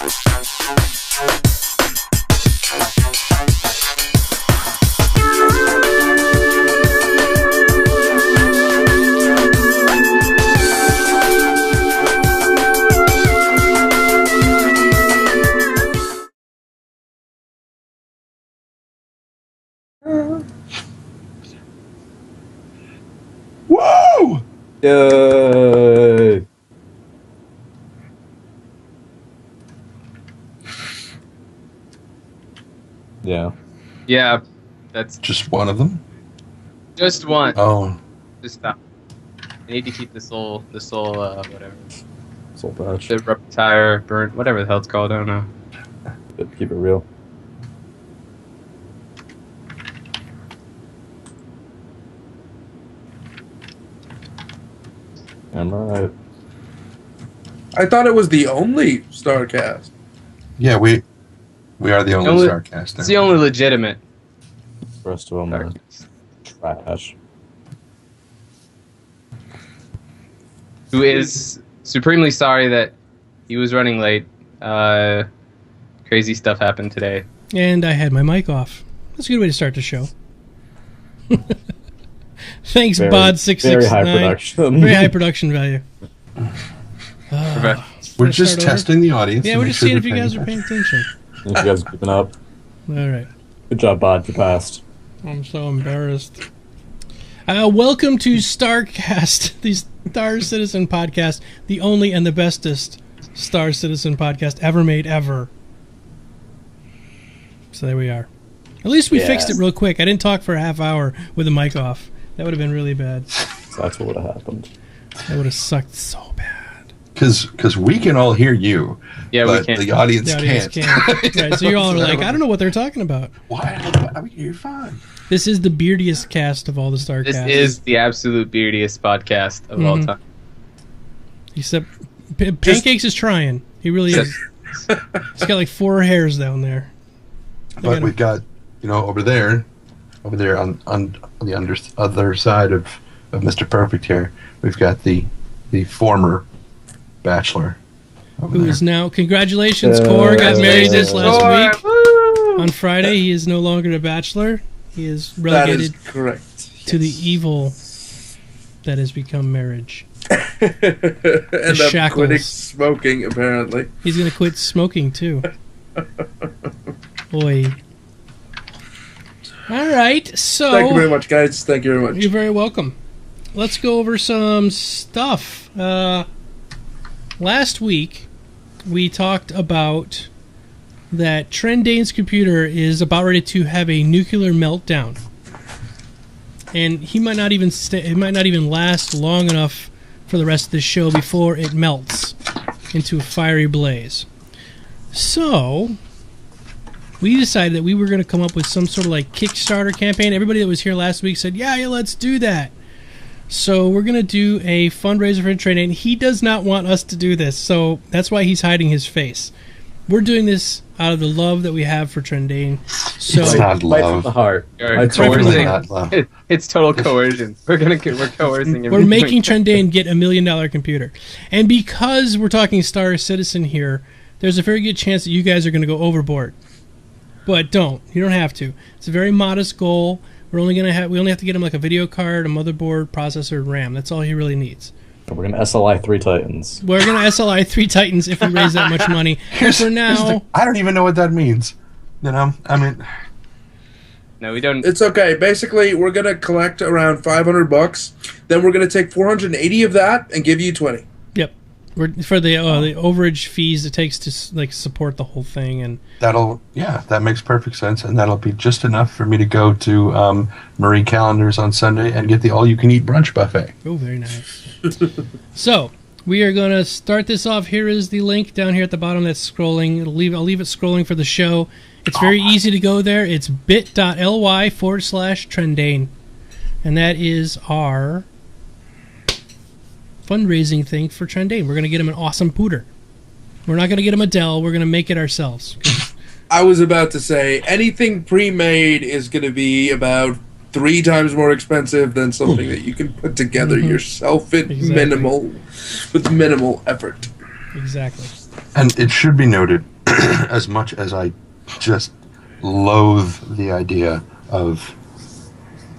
Whoa! Yay! Yeah. Yeah, that's Just one of them? just one. Oh. Just stop. I need to keep the soul, whatever. Soul patch. The reptire, burnt, whatever the hell it's called, I don't know. Keep it real. I'm right. I thought it was the only StarCast. Yeah, we are the only StarCast. It's the only legitimate. The rest of them are trash. Who is supremely sorry that he was running late. Crazy stuff happened today. And I had my mic off. That's a good way to start the show. Thanks, Bod669. Very high production. Very high production value. We're just testing the audience. Yeah, we're just seeing if you guys are paying attention. If you guys are keeping up. All right. Good job, Bod. You passed. I'm so embarrassed. Welcome to StarCast, the Star Citizen podcast, the only and the bestest Star Citizen podcast ever made ever. So there we are. At least we fixed it real quick. I didn't talk for a half hour with the mic off. That would have been really bad. So that's what would have happened. That would have sucked so bad. Because we can all hear you. Yeah, but we can't. the audience can't. Right, so you're all like, I don't know what they're talking about. Why? You're fine. This is the beardiest cast of all the StarCasts. This is the absolute beardiest podcast of all time. Except Pancakes is trying. He really is. He's got like 4 hairs down there. But we've got, over there on the other side of Mr. Perfect here, we've got the former bachelor. Who is now, congratulations, Core got married this last week. On Friday, he is no longer a bachelor. He is relegated to the evil that has become marriage. End up quitting smoking, apparently. He's going to quit smoking, too. Boy. All right, so... Thank you very much, guys. Thank you very much. You're very welcome. Let's go over some stuff. Last week, we talked about that Trendane's computer is about ready to have a nuclear meltdown. And he might not even it might not even last long enough for the rest of the show before it melts into a fiery blaze. So, we decided that we were going to come up with some sort of like Kickstarter campaign. Everybody that was here last week said, yeah, let's do that. So we're going to do a fundraiser for Trendane. He does not want us to do this, so that's why he's hiding his face. We're doing this out of the love that we have for Trendane. So it's not love. Right from the heart. It's total coercion. We're coercing him. We're making Trendane get $1 million computer. And because we're talking Star Citizen here, there's a very good chance that you guys are going to go overboard. But don't. You don't have to. It's a very modest goal. We only have to get him like a video card, a motherboard, processor, RAM. That's all he really needs. We're going to SLI 3 Titans. We're going to SLI 3 Titans if we raise that much money. For now... I don't even know what that means. No, we don't... It's okay. Basically, we're going to collect around $500. Then we're going to take 480 of that and give you 20. Yep. For the overage fees it takes to like support the whole thing, and that makes perfect sense, and that'll be just enough for me to go to Marie Callender's on Sunday and get the all-you-can-eat brunch buffet. Oh, very nice. So we are going to start this off. Here is the link down here at the bottom that's scrolling. I'll leave it scrolling for the show. It's very easy to go there. It's bit.ly/Trendane, and that is our fundraising thing for Trendane. We're going to get him an awesome pooter. We're not going to get him a Dell. We're going to make it ourselves. I was about to say, anything pre-made is going to be about 3 times more expensive than something that you can put together yourself with minimal effort. Exactly. And it should be noted, as much as I just loathe the idea of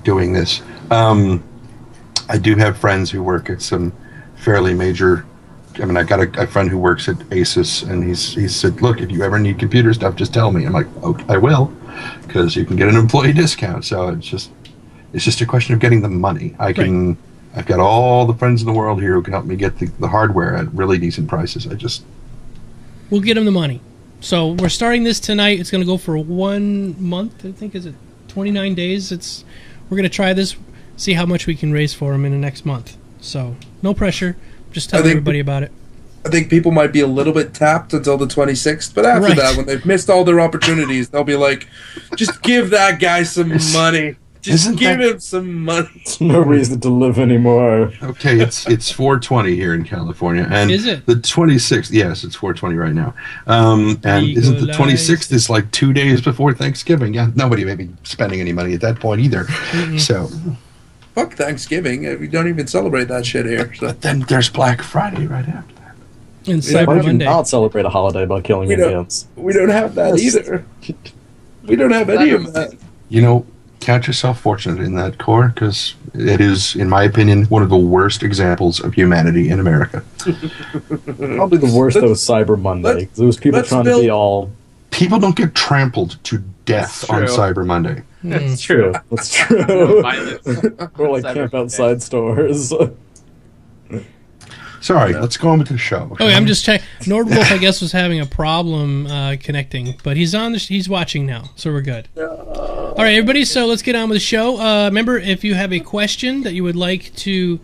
doing this, I do have friends who work at some fairly major. I mean, I got a friend who works at Asus, and he said, "Look, if you ever need computer stuff, just tell me." I'm like, "Okay, I will," because you can get an employee discount. So it's just a question of getting the money. I've got all the friends in the world here who can help me get the hardware at really decent prices. We'll get them the money. So we're starting this tonight. It's going to go for 1 month. I think, is it 29 days? We're going to try this, see how much we can raise for them in the next month. So no pressure. Just tell everybody about it. I think people might be a little bit tapped until the 26th, but after that, when they've missed all their opportunities, they'll be like, just give that guy some money. Just give him some money. There's no reason to live anymore. Okay, it's 4:20 here in California, and is it the 26th? Yes, it's 4:20 right now. And isn't the 26th is like 2 days before Thanksgiving? Yeah, nobody may be spending any money at that point either. Mm-hmm. So, fuck Thanksgiving. We don't even celebrate that shit here. So. But then there's Black Friday right after that. And Cyber Monday. Not celebrate a holiday by killing Indians. We don't have that either. We don't have any of that. You know, count yourself fortunate in that, Core, because it is, in my opinion, one of the worst examples of humanity in America. Probably the worst, though, was Cyber Monday. Those people trying to be all... People don't get trampled to death on Cyber Monday. That's true. That's true. Or like camp outside stores. Sorry, let's go on with the show. Okay, I'm just checking. Nordwolf, I guess, was having a problem connecting, but he's on. He's watching now, so we're good. All right, everybody. So let's get on with the show. Remember, if you have a question that you would like to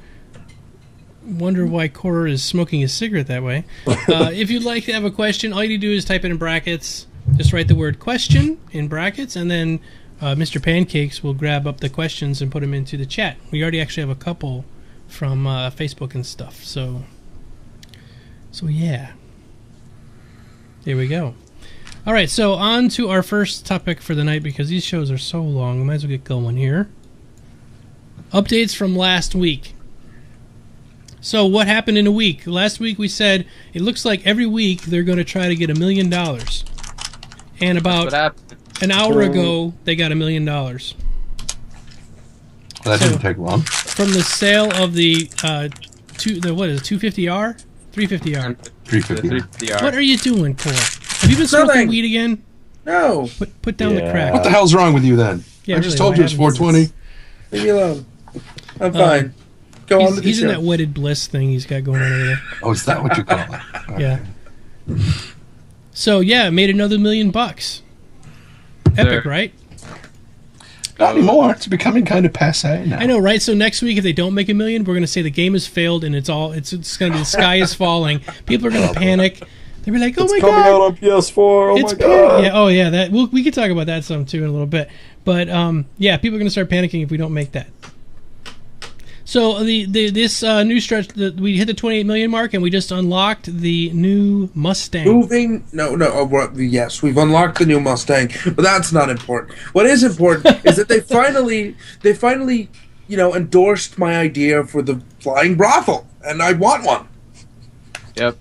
wonder why Core is smoking his cigarette that way, if you'd like to have a question, all you need to do is type it in brackets. Just write the word "question" in brackets, and then Mr. Pancakes will grab up the questions and put them into the chat. We already actually have a couple from Facebook and stuff. So yeah. There we go. All right, so on to our first topic for the night, because these shows are so long. We might as well get going here. Updates from last week. So what happened in a week? Last week we said it looks like every week they're going to try to get $1 million. And about an hour ago, they got $1 million. That didn't take long. From the sale of the 250R? 350R. 350R. What are you doing, Cole? Have you been smoking weed again? No. Put down the crack. What the hell's wrong with you then? Yeah, I just told you it's 420. Leave me alone. I'm fine. Go on with the He's show. in that wedded bliss thing he's got going on over there. Oh, is that what you call it? Okay. Yeah. So, yeah, made another $1 million. Epic, right? Not anymore. It's becoming kind of passé now. I know, right? So next week, if they don't make $1 million, we're going to say the game has failed and it's going to be the sky is falling. People are going to panic. They'll be like, "Oh my god!" It's coming out on PS4. Oh my god! Yeah. Oh yeah. That we could talk about that some too in a little bit. But yeah, people are going to start panicking if we don't make that. So this new stretch, we hit the 28 million mark, and we just unlocked the new Mustang. Yes, we've unlocked the new Mustang, but that's not important. What is important is that they finally, endorsed my idea for the flying brothel, and I want one. Yep.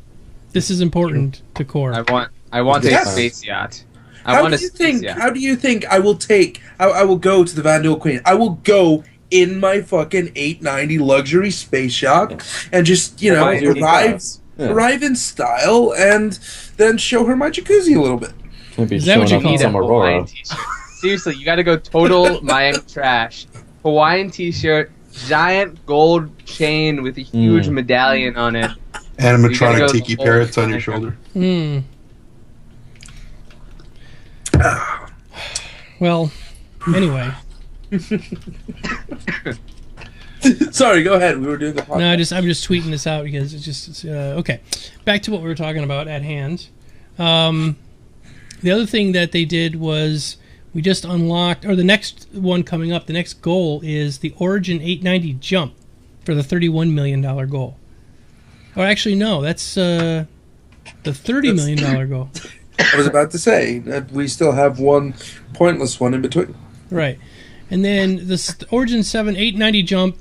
This is important to Core. I want a space yacht. How do you think I will go to the Van Duel Queen? I will go in my fucking 890 luxury space yacht and just, arrive in style and then show her my jacuzzi a little bit. Is that what you call a Hawaiian t-shirt? Seriously, you gotta go total Miami trash. Hawaiian t-shirt, giant gold chain with a huge medallion on it. Animatronic tiki parrots on your shoulder. Well, anyway. Sorry, go ahead. We were doing the podcast. No, I'm just tweeting this out because it's okay. Back to what we were talking about at hand. The other thing that they did was we just unlocked, or the next one coming up, the next goal is the Origin 890 jump for the $31 million goal. Or actually, no, that's the $30 million goal. I was about to say that we still have one pointless one in between. Right. And then the Origin 7 890 jump,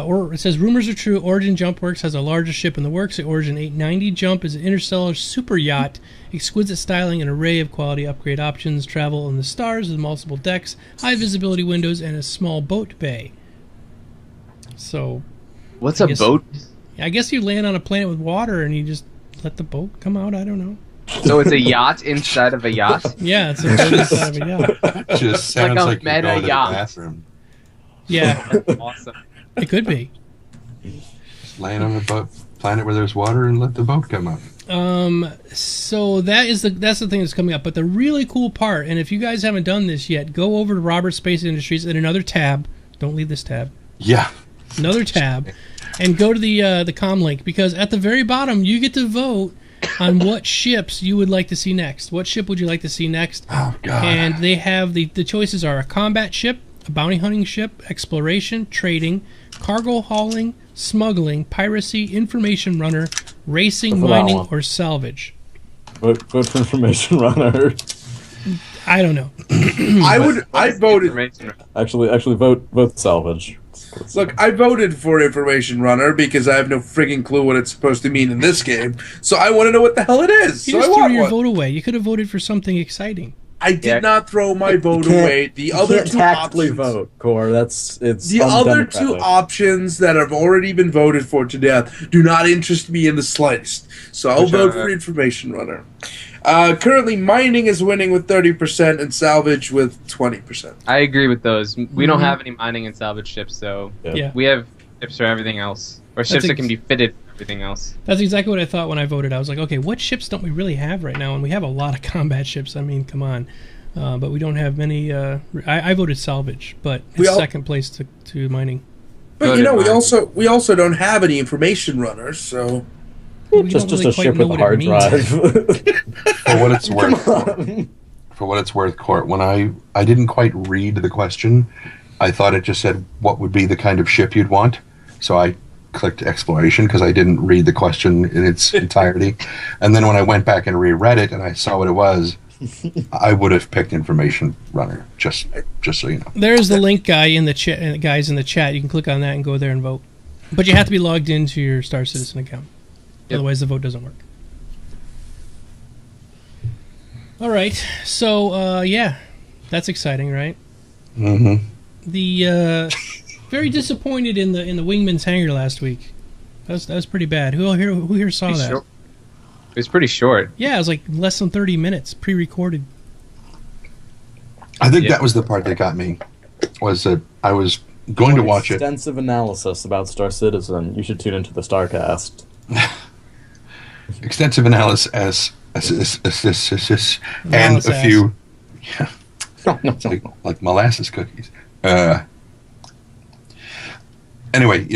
Or it says, rumors are true. Origin Jump Works has the largest ship in the works. The Origin 890 Jump is an interstellar super yacht, exquisite styling, an array of quality upgrade options, travel in the stars with multiple decks, high visibility windows, and a small boat bay. So, what's a boat? I guess you land on a planet with water and you just let the boat come out. I don't know. So it's a yacht inside of a yacht? Yeah, it's a boat inside of a yacht. Just sounds like you're going to the bathroom. Yeah. That's awesome. It could be. Just land on a planet where there's water and let the boat come up. So that's the thing that's coming up. But the really cool part, and if you guys haven't done this yet, go over to Roberts Space Industries in another tab. Don't leave this tab. Yeah. Another tab. And go to the com link, because at the very bottom you get to vote on what ships you would like to see next. What ship would you like to see next? Oh, God. And they have the choices are a combat ship, a bounty hunting ship, exploration, trading, cargo hauling, smuggling, piracy, information runner, racing, mining, or salvage. Vote for information runner. I don't know. I voted. Actually, vote salvage. Look, I voted for information runner because I have no frigging clue what it's supposed to mean in this game. So I want to know what the hell it is. You so just I want threw your one. vote away. You could have voted for something exciting. I did not throw my vote away. The other two tactfully options, vote, Core. It's the other two options that have already been voted for to death do not interest me in the slightest. So I'll vote for information runner. Currently, mining is winning with 30% and salvage with 20%. I agree with those. We don't have any mining and salvage ships, so Yeah. we have ships for everything else, or ships that can be fitted for everything else. That's exactly what I thought when I voted. I was like, okay, what ships don't we really have right now? And we have a lot of combat ships. I mean, come on. But we don't have many. I voted salvage, but it's second place to mining. But we also don't have any information runners, so just a ship with a hard drive. For what it's worth, for what it's worth, Court, when I didn't quite read the question, I thought it just said what would be the kind of ship you'd want. So I clicked exploration because I didn't read the question in its entirety. And then when I went back and reread it and I saw what it was, I would have picked information runner. Just so you know. There's the link guy in the chat. Guys in the chat, you can click on that and go there and vote. But you have to be logged into your Star Citizen account. Yep. Otherwise, the vote doesn't work. All right. So, yeah, that's exciting, right? Mm-hmm. The very disappointed in the Wingman's hangar last week. That was pretty bad. Who here saw that? Short. It was pretty short. Yeah, it was like less than 30 minutes, pre-recorded. I think that was the part that got me. Was that I was going to watch it. Extensive analysis about Star Citizen. You should tune into the StarCast. Extensive analysis and a few, like molasses cookies. Anyway,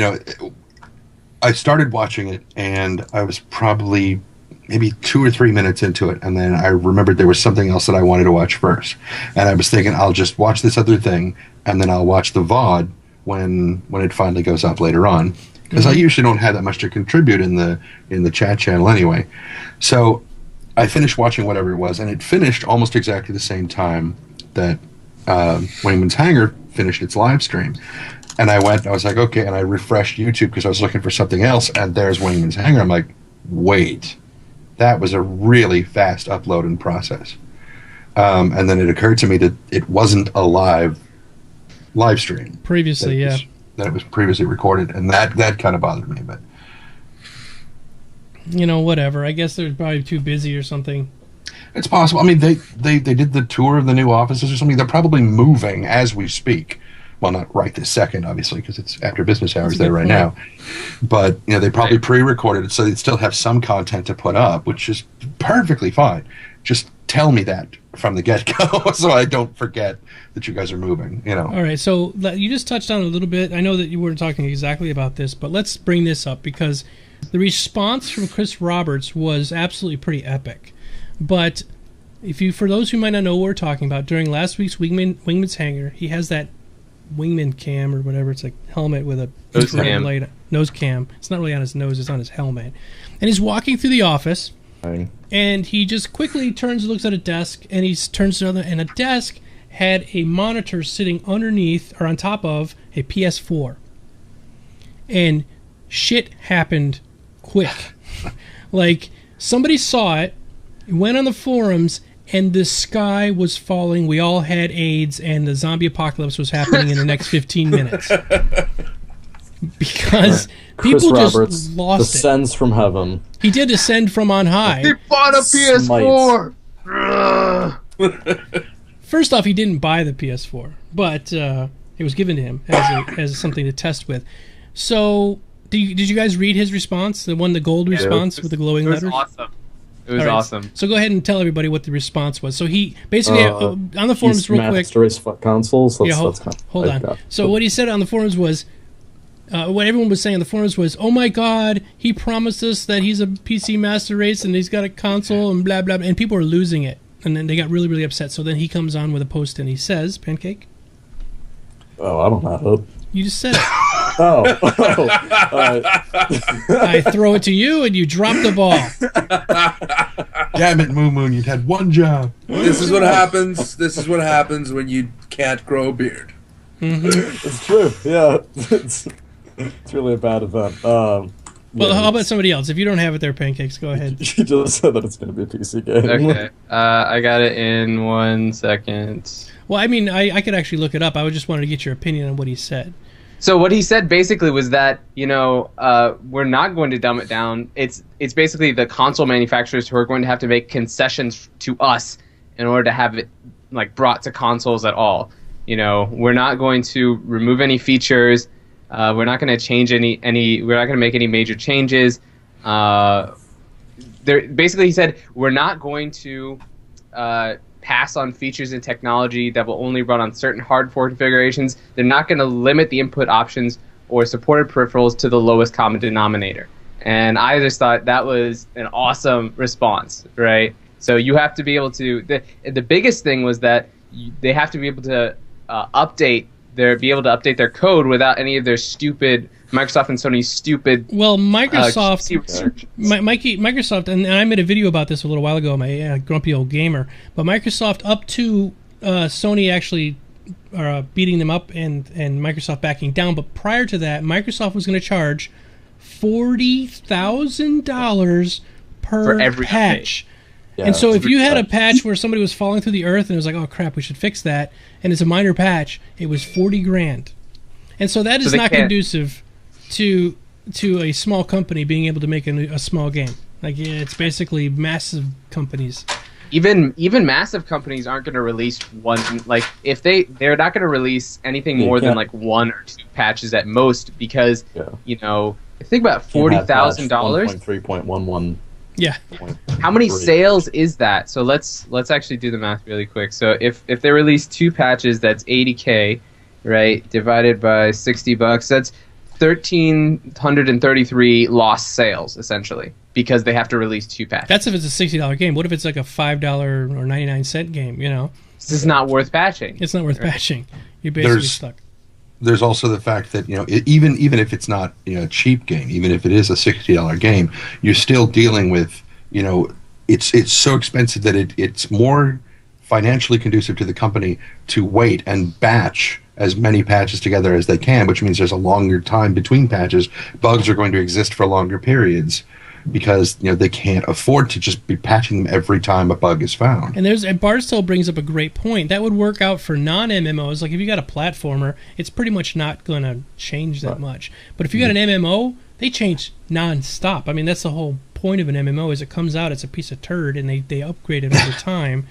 I started watching it and I was probably maybe 2 or 3 minutes into it, and then I remembered there was something else that I wanted to watch first, and I was thinking I'll just watch this other thing and then I'll watch the VOD when it finally goes up later on. Because I usually don't have that much to contribute in the chat channel anyway. So I finished watching whatever it was, and it finished almost exactly the same time that Wingman's Hangar finished its live stream. And I was like, okay, and I refreshed YouTube because I was looking for something else, and there's Wingman's Hangar. I'm like, wait, that was a really fast upload and process. And then it occurred to me that it wasn't a live stream. Previously, yeah. That it was previously recorded, and that kind of bothered me. But whatever. I guess they're probably too busy or something. It's possible. I mean, they did the tour of the new offices or something. They're probably moving as we speak. Well, not right this second, obviously, because it's after business hours there right now. But they probably pre-recorded it, so they'd still have some content to put up, which is perfectly fine. Just tell me that from the get-go, so I don't forget that you guys are moving. All right, so you just touched on it a little bit. I know that you weren't talking exactly about this, but let's bring this up because the response from Chris Roberts was absolutely pretty epic. But for those who might not know what we're talking about, during last week's Wingman's Hangar, he has that Wingman cam or whatever. It's like helmet with a nose cam. It's not really on his nose; it's on his helmet. And he's walking through the office, and he just quickly turns and looks at a desk, and he turns to the other, and a desk had a monitor sitting underneath or on top of a PS4. and shit happened quick. Like, somebody saw it, went on the forums, and the sky was falling. We all had AIDS, and the zombie apocalypse was happening in the next 15 minutes. Because people Chris just Roberts lost descends from heaven. He did descend from on high. He bought a PS4! First off, he didn't buy the PS4, but it was given to him as something to test with. So, did you guys read his response? The gold response with the glowing letters? It was awesome. It was awesome. So go ahead and tell everybody what the response was. So he basically on the forums real quick. Consoles. Hold on. So what he said on the forums was, what everyone was saying on the forums was, "Oh my God, he promised us that he's a PC master race and he's got a console and blah blah," and people are losing it, and then they got really really upset. So then he comes on with a post and he says, "Pancake." Oh, I don't know. You just said it. I throw it to you and you drop the ball. Damn it, Moo Moon, you'd had one job. This is what happens. This is what happens when you can't grow a beard. It's true. Yeah, it's really a bad event. Well, how about somebody else? If you don't have it there, Pancakes, go ahead. You just said that it's going to be a PC game. Okay. I got it in 1 second. Well, I mean, I could actually look it up. I just wanted to get your opinion on what he said. So what he said basically was that, we're not going to dumb it down. It's basically the console manufacturers who are going to have to make concessions to us in order to have it brought to consoles at all. We're not going to remove any features. We're not going to change any. We're not going to make any major changes. Basically, he said we're not going to pass on features and technology that will only run on certain hardware configurations. They're not going to limit the input options or supported peripherals to the lowest common denominator. And I just thought that was an awesome response, right? So you have to be able to. The biggest thing was that they have to be able to update their code without any of their stupid Microsoft and Sony's stupid. Well, Microsoft, Microsoft, and I made a video about this a little while ago. My grumpy old gamer, but Microsoft up to Sony actually are beating them up and Microsoft backing down. But prior to that, Microsoft was going to charge $40,000 per every patch. Yeah, and so if you had a patch where somebody was falling through the earth and it was like, oh crap, we should fix that, and it's a minor patch, it was $40,000. And so that is not conducive to a small company being able to make a small game. It's basically massive companies. Even massive companies aren't going to release one. If they're not going to release anything more than 1 or 2 patches at most, because think about $40,000. 1.3.11. Yeah. How many sales is that? So let's actually do the math really quick. So if they release 2 patches, that's $80K, right? Divided by $60, that's 1,333 lost sales essentially, because they have to release 2 patches. That's if it's a $60 game. What if it's like a $5 or 99-cent game? This is not worth patching. It's not worth patching. You're basically stuck. There's also the fact that even if it's not a cheap game, even if it is a $60 game, you're still dealing with it's so expensive that it's more financially conducive to the company to wait and batch as many patches together as they can, which means there's a longer time between patches. Bugs are going to exist for longer periods because they can't afford to just be patching them every time a bug is found. And Barstow brings up a great point. That would work out for non-MMOs. Like if you got a platformer, it's pretty much not going to change that much. But if you got an MMO, they change non-stop. I mean, that's the whole point of an MMO is it comes out, it's a piece of turd, and they upgrade it over time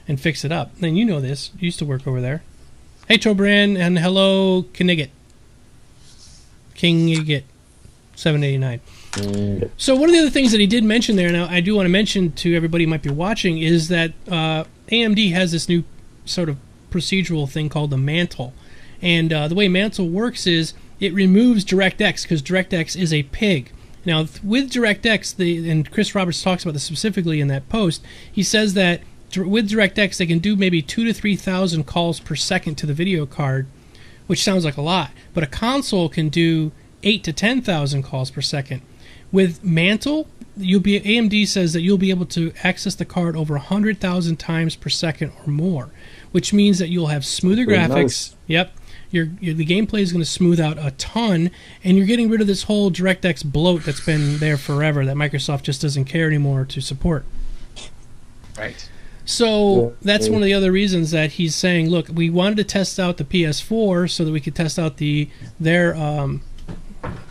and fix it up. And you know this. You used to work over there. Hey, Tobran, and hello, Kinigit. 789. So one of the other things that he did mention there, now I do want to mention to everybody who might be watching, is that AMD has this new sort of procedural thing called the mantle. And the way mantle works is it removes DirectX, because DirectX is a pig. Now, with DirectX, and Chris Roberts talks about this specifically in that post, he says that with DirectX, they can do maybe 2,000 to 3,000 calls per second to the video card, which sounds like a lot. But a console can do 8,000 to 10,000 calls per second. With Mantle, AMD says that you'll be able to access the card over 100,000 times per second or more, which means that you'll have smoother graphics. Nice. Yep. the gameplay is going to smooth out a ton, and you're getting rid of this whole DirectX bloat that's been there forever that Microsoft just doesn't care anymore to support. Right. So that's one of the other reasons that he's saying, look, we wanted to test out the PS4 so that we could test out their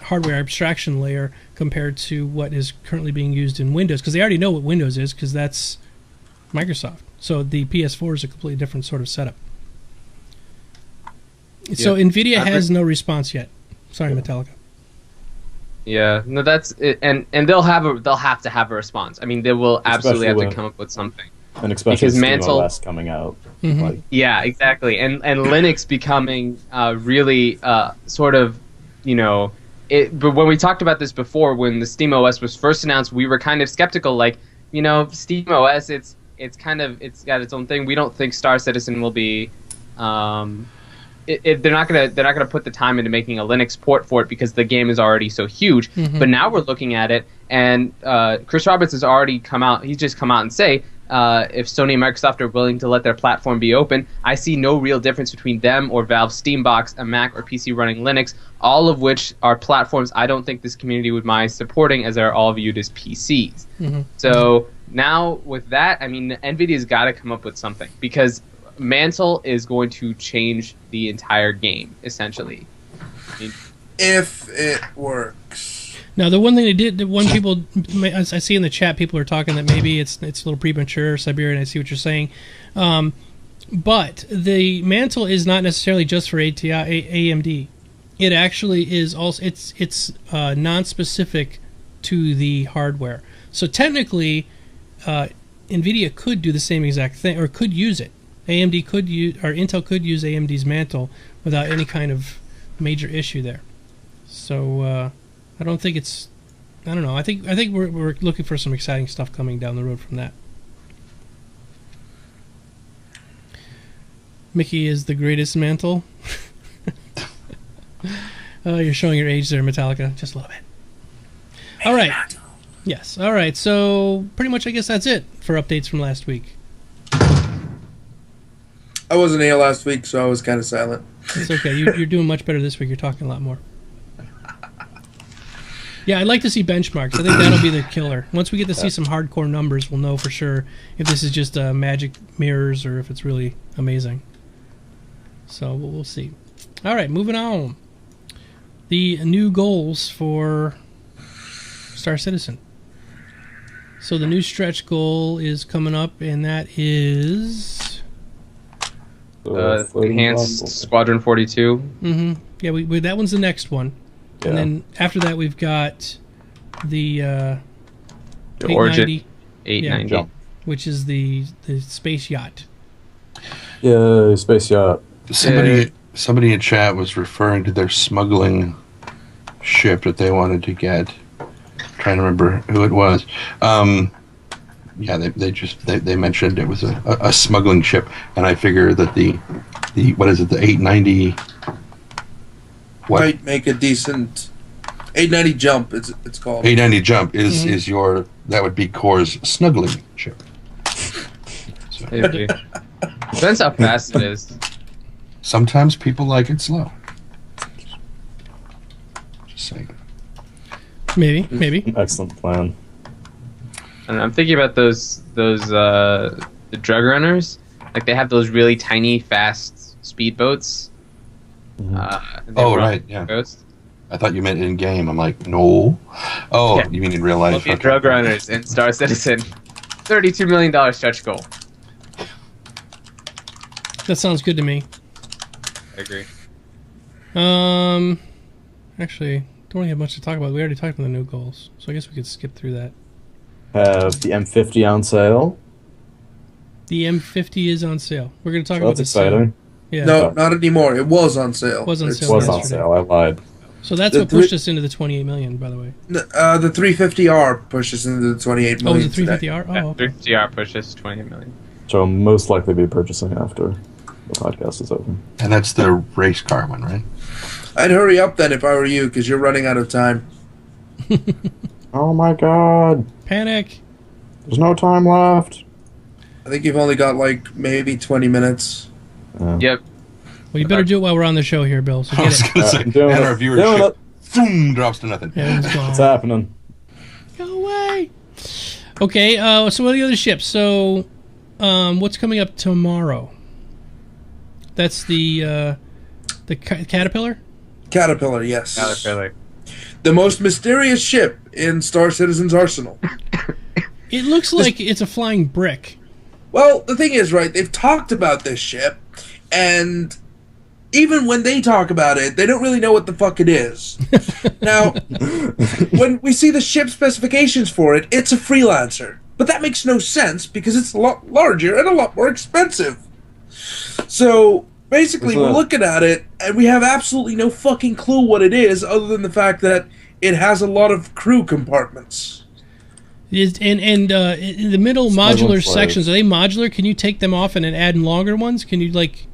hardware abstraction layer compared to what is currently being used in Windows, because they already know what Windows is, because that's Microsoft. So the PS4 is a completely different sort of setup. So NVIDIA has no response yet. Sorry, Metallica. Yeah, no, that's it. And they'll have to have a response. I mean, they will absolutely have to come up with something. And especially because SteamOS coming out. Mm-hmm. Yeah, exactly. And Linux becoming really sort of, but when we talked about this before, when the SteamOS was first announced, we were kind of skeptical. Like, SteamOS, it's got its own thing. We don't think Star Citizen will be. They're not gonna put the time into making a Linux port for it because the game is already so huge. Mm-hmm. But now we're looking at it, and Chris Roberts has already come out. He's just come out and say, if Sony and Microsoft are willing to let their platform be open, I see no real difference between them or Valve's Steambox, a Mac or PC running Linux, all of which are platforms I don't think this community would mind supporting, as they're all viewed as PCs. Mm-hmm. So now with that, I mean, NVIDIA's got to come up with something, because Mantle is going to change the entire game, essentially. If it works. Now, the one thing they did, people, as I see in the chat, people are talking that maybe it's a little premature, Siberian, I see what you're saying. But the Mantle is not necessarily just for AMD. It actually is also, it's non-specific to the hardware. So technically, NVIDIA could do the same exact thing, or could use it. AMD could use, or Intel could use AMD's Mantle without any kind of major issue there. So I don't think it's, I don't know. I think we're looking for some exciting stuff coming down the road from that. Mickey is the greatest Mantle. You're showing your age there, Metallica, just a little bit. All right. Yes. All right. So pretty much, I guess that's it for updates from last week. I wasn't here last week, so I was kind of silent. It's okay. You're doing much better this week. You're talking a lot more. Yeah, I'd like to see benchmarks. I think that'll be the killer. Once we get to see some hardcore numbers, we'll know for sure if this is just magic mirrors or if it's really amazing. So we'll see. All right, moving on. The new goals for Star Citizen. So the new stretch goal is coming up, and that is... Enhanced Squadron 42. Mm-hmm. Yeah, we that one's the next one. Yeah. And then after that, we've got the 890. 890. Yeah, which is the space yacht. Yeah, space yacht. Somebody in chat was referring to their smuggling ship that they wanted to get. I'm trying to remember who it was. Yeah, they mentioned it was a smuggling ship, and I figure that the what is it, the 890 might make a decent 890 jump. It's called 890 jump is your, that would be Core's snuggling ship. So. Depends how fast it is. Sometimes people like it slow. Just saying. Maybe. Excellent plan. And I'm thinking about those the drug runners. Like, they have those really tiny, fast speedboats. Oh, right, yeah. Coast. I thought you meant in game. I'm like, no. Oh, yeah. You mean in real life? Okay. Drug runners in Star Citizen. $32 million stretch goal. That sounds good to me. I agree. Actually, don't really have much to talk about. We already talked about the new goals, so I guess we could skip through that. Have the M50 on sale. The M50 is on sale. We're going to talk about this. That's exciting. Yeah. No, not anymore. It was on sale. Was on sale. Was on sale. I lied. So that's what pushed us into the 28 million, by the way. The 350R pushed us into the 28 million. Oh, was it 350R? Oh, okay. 350R pushes 28 million. So I'll most likely be purchasing after the podcast is over. And that's the race car one, right? I'd hurry up then if I were you, because you're running out of time. Oh my god. Panic. There's no time left. I think you've only got like maybe 20 minutes. Yep. Well, you better do it while we're on the show here, Bill. So I was get it. going to say, and our viewership drops to nothing. Yeah, it's happening. Go away. Okay, so what are the other ships? So, what's coming up tomorrow? That's the Caterpillar? Caterpillar, yes. Caterpillar. The most mysterious ship in Star Citizen's arsenal. It looks like it's a flying brick. Well, the thing is, right, they've talked about this ship, and even when they talk about it, they don't really know what the fuck it is. Now, when we see the ship specifications for it, it's a freelancer. But that makes no sense, because it's a lot larger and a lot more expensive. So, basically, we're looking at it, and we have absolutely no fucking clue what it is, other than the fact that it has a lot of crew compartments. And in the middle modular sections, are they modular? Can you take them off and then add in longer ones? Can you, like...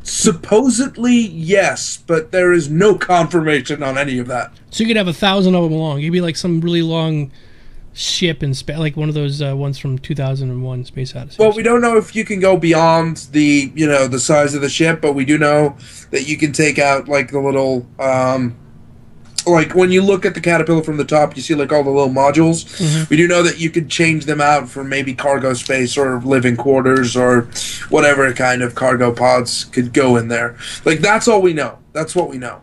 Supposedly, yes, but there is no confirmation on any of that. So you could have 1,000 of them long. You'd be like some really long ship in space, like one of those ones from 2001 Space Odyssey. Well, we don't know if you can go beyond the, the size of the ship, but we do know that you can take out, like, the little... like when you look at the Caterpillar from the top, you see like all the little modules. Mm-hmm. We do know that you could change them out for maybe cargo space or living quarters or whatever kind of cargo pods could go in there. Like that's all we know. That's what we know.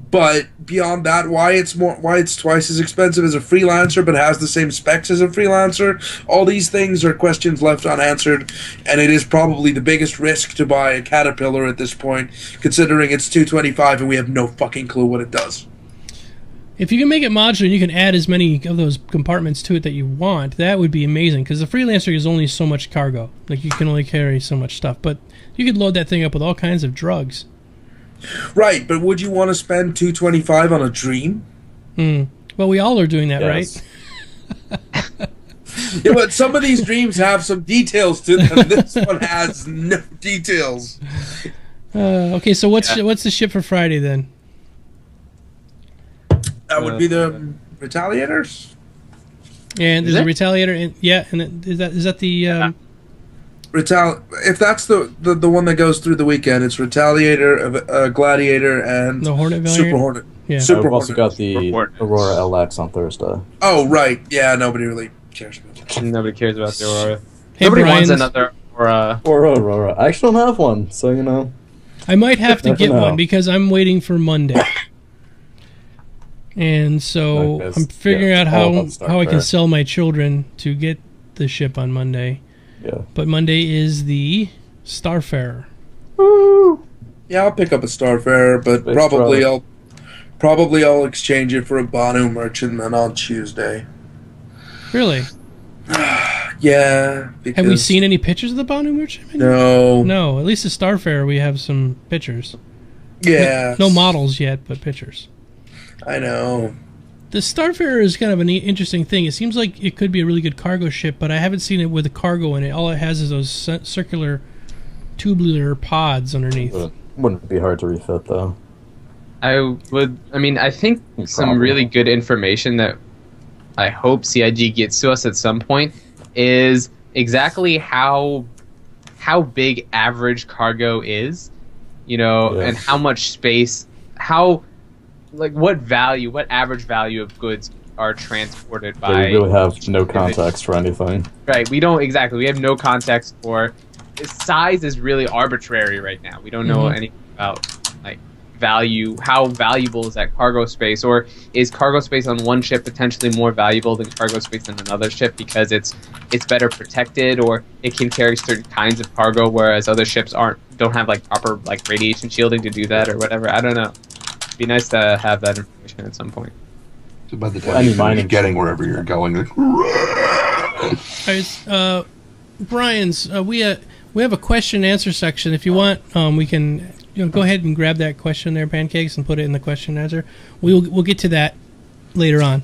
But beyond that, why it's twice as expensive as a freelancer but has the same specs as a freelancer, all these things are questions left unanswered, and it is probably the biggest risk to buy a Caterpillar at this point, considering it's $225 and we have no fucking clue what it does. If you can make it modular and you can add as many of those compartments to it that you want, that would be amazing, because the Freelancer is only so much cargo. Like, you can only carry so much stuff. But you could load that thing up with all kinds of drugs. Right, but would you want to spend $225 on a Dream? Well, we all are doing that, yes. Right? Yeah, but some of these Dreams have some details to them. This one has no details. Okay, so what's the ship for Friday, then? That would be the Retaliators. And there's a Retaliator, and is that the if that's the one that goes through the weekend, it's Retaliator, Gladiator, and the Hornet variant? Super Hornet. Yeah, Super Hornet. Also got the Aurora LX on Thursday. Oh right, yeah. Nobody really cares about that. Nobody cares about the Aurora. Hey, nobody wants another Aurora. Aurora. I actually don't have one, so I might have to get one because I'm waiting for Monday. And so I'm figuring out how I can sell my children to get the ship on Monday. Yeah. But Monday is the Starfarer. Woo! Yeah, I'll pick up a Starfarer, but probably I'll exchange it for a Banu merchant then on Tuesday. Really? Yeah. Have we seen any pictures of the Banu merchant? No. No. At least the Starfarer, we have some pictures. Yeah. No models yet, but pictures. I know. The Starfarer is kind of an interesting thing. It seems like it could be a really good cargo ship, but I haven't seen it with a cargo in it. All it has is those circular tubular pods underneath. Wouldn't be hard to refit, though. I think some really good information that I hope CIG gets to us at some point is exactly how big average cargo is, and how much space, what average value of goods are transported by... We really have no context for anything. Right, we have no context for... Size is really arbitrary right now. We don't know anything about, value. How valuable is that cargo space? Or is cargo space on one ship potentially more valuable than cargo space on another ship because it's better protected, or it can carry certain kinds of cargo, whereas other ships don't have, proper, radiation shielding to do that, or whatever? I don't know. Be nice to have that information at some point. So by the time you're getting wherever you're going, Brian's, we have a question and answer section. If you want, we can go ahead and grab that question there, Pancakes, and put it in the question and answer. We'll get to that later on.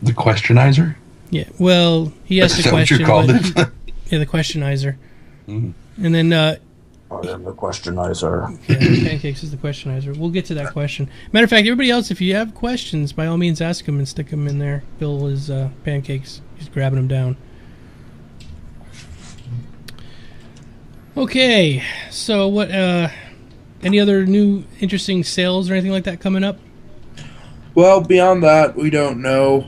The questionizer? Yeah. Well, he asked a question. Is that what you called it? Yeah, the questionizer. Mm-hmm. And then. I am the questionizer. Yeah, Pancakes is the questionizer. We'll get to that question. Matter of fact, everybody else, if you have questions, by all means ask them and stick them in there. Bill is Pancakes. He's grabbing them down. Okay, so what? Any other new interesting sales or anything like that coming up? Well, beyond that, we don't know.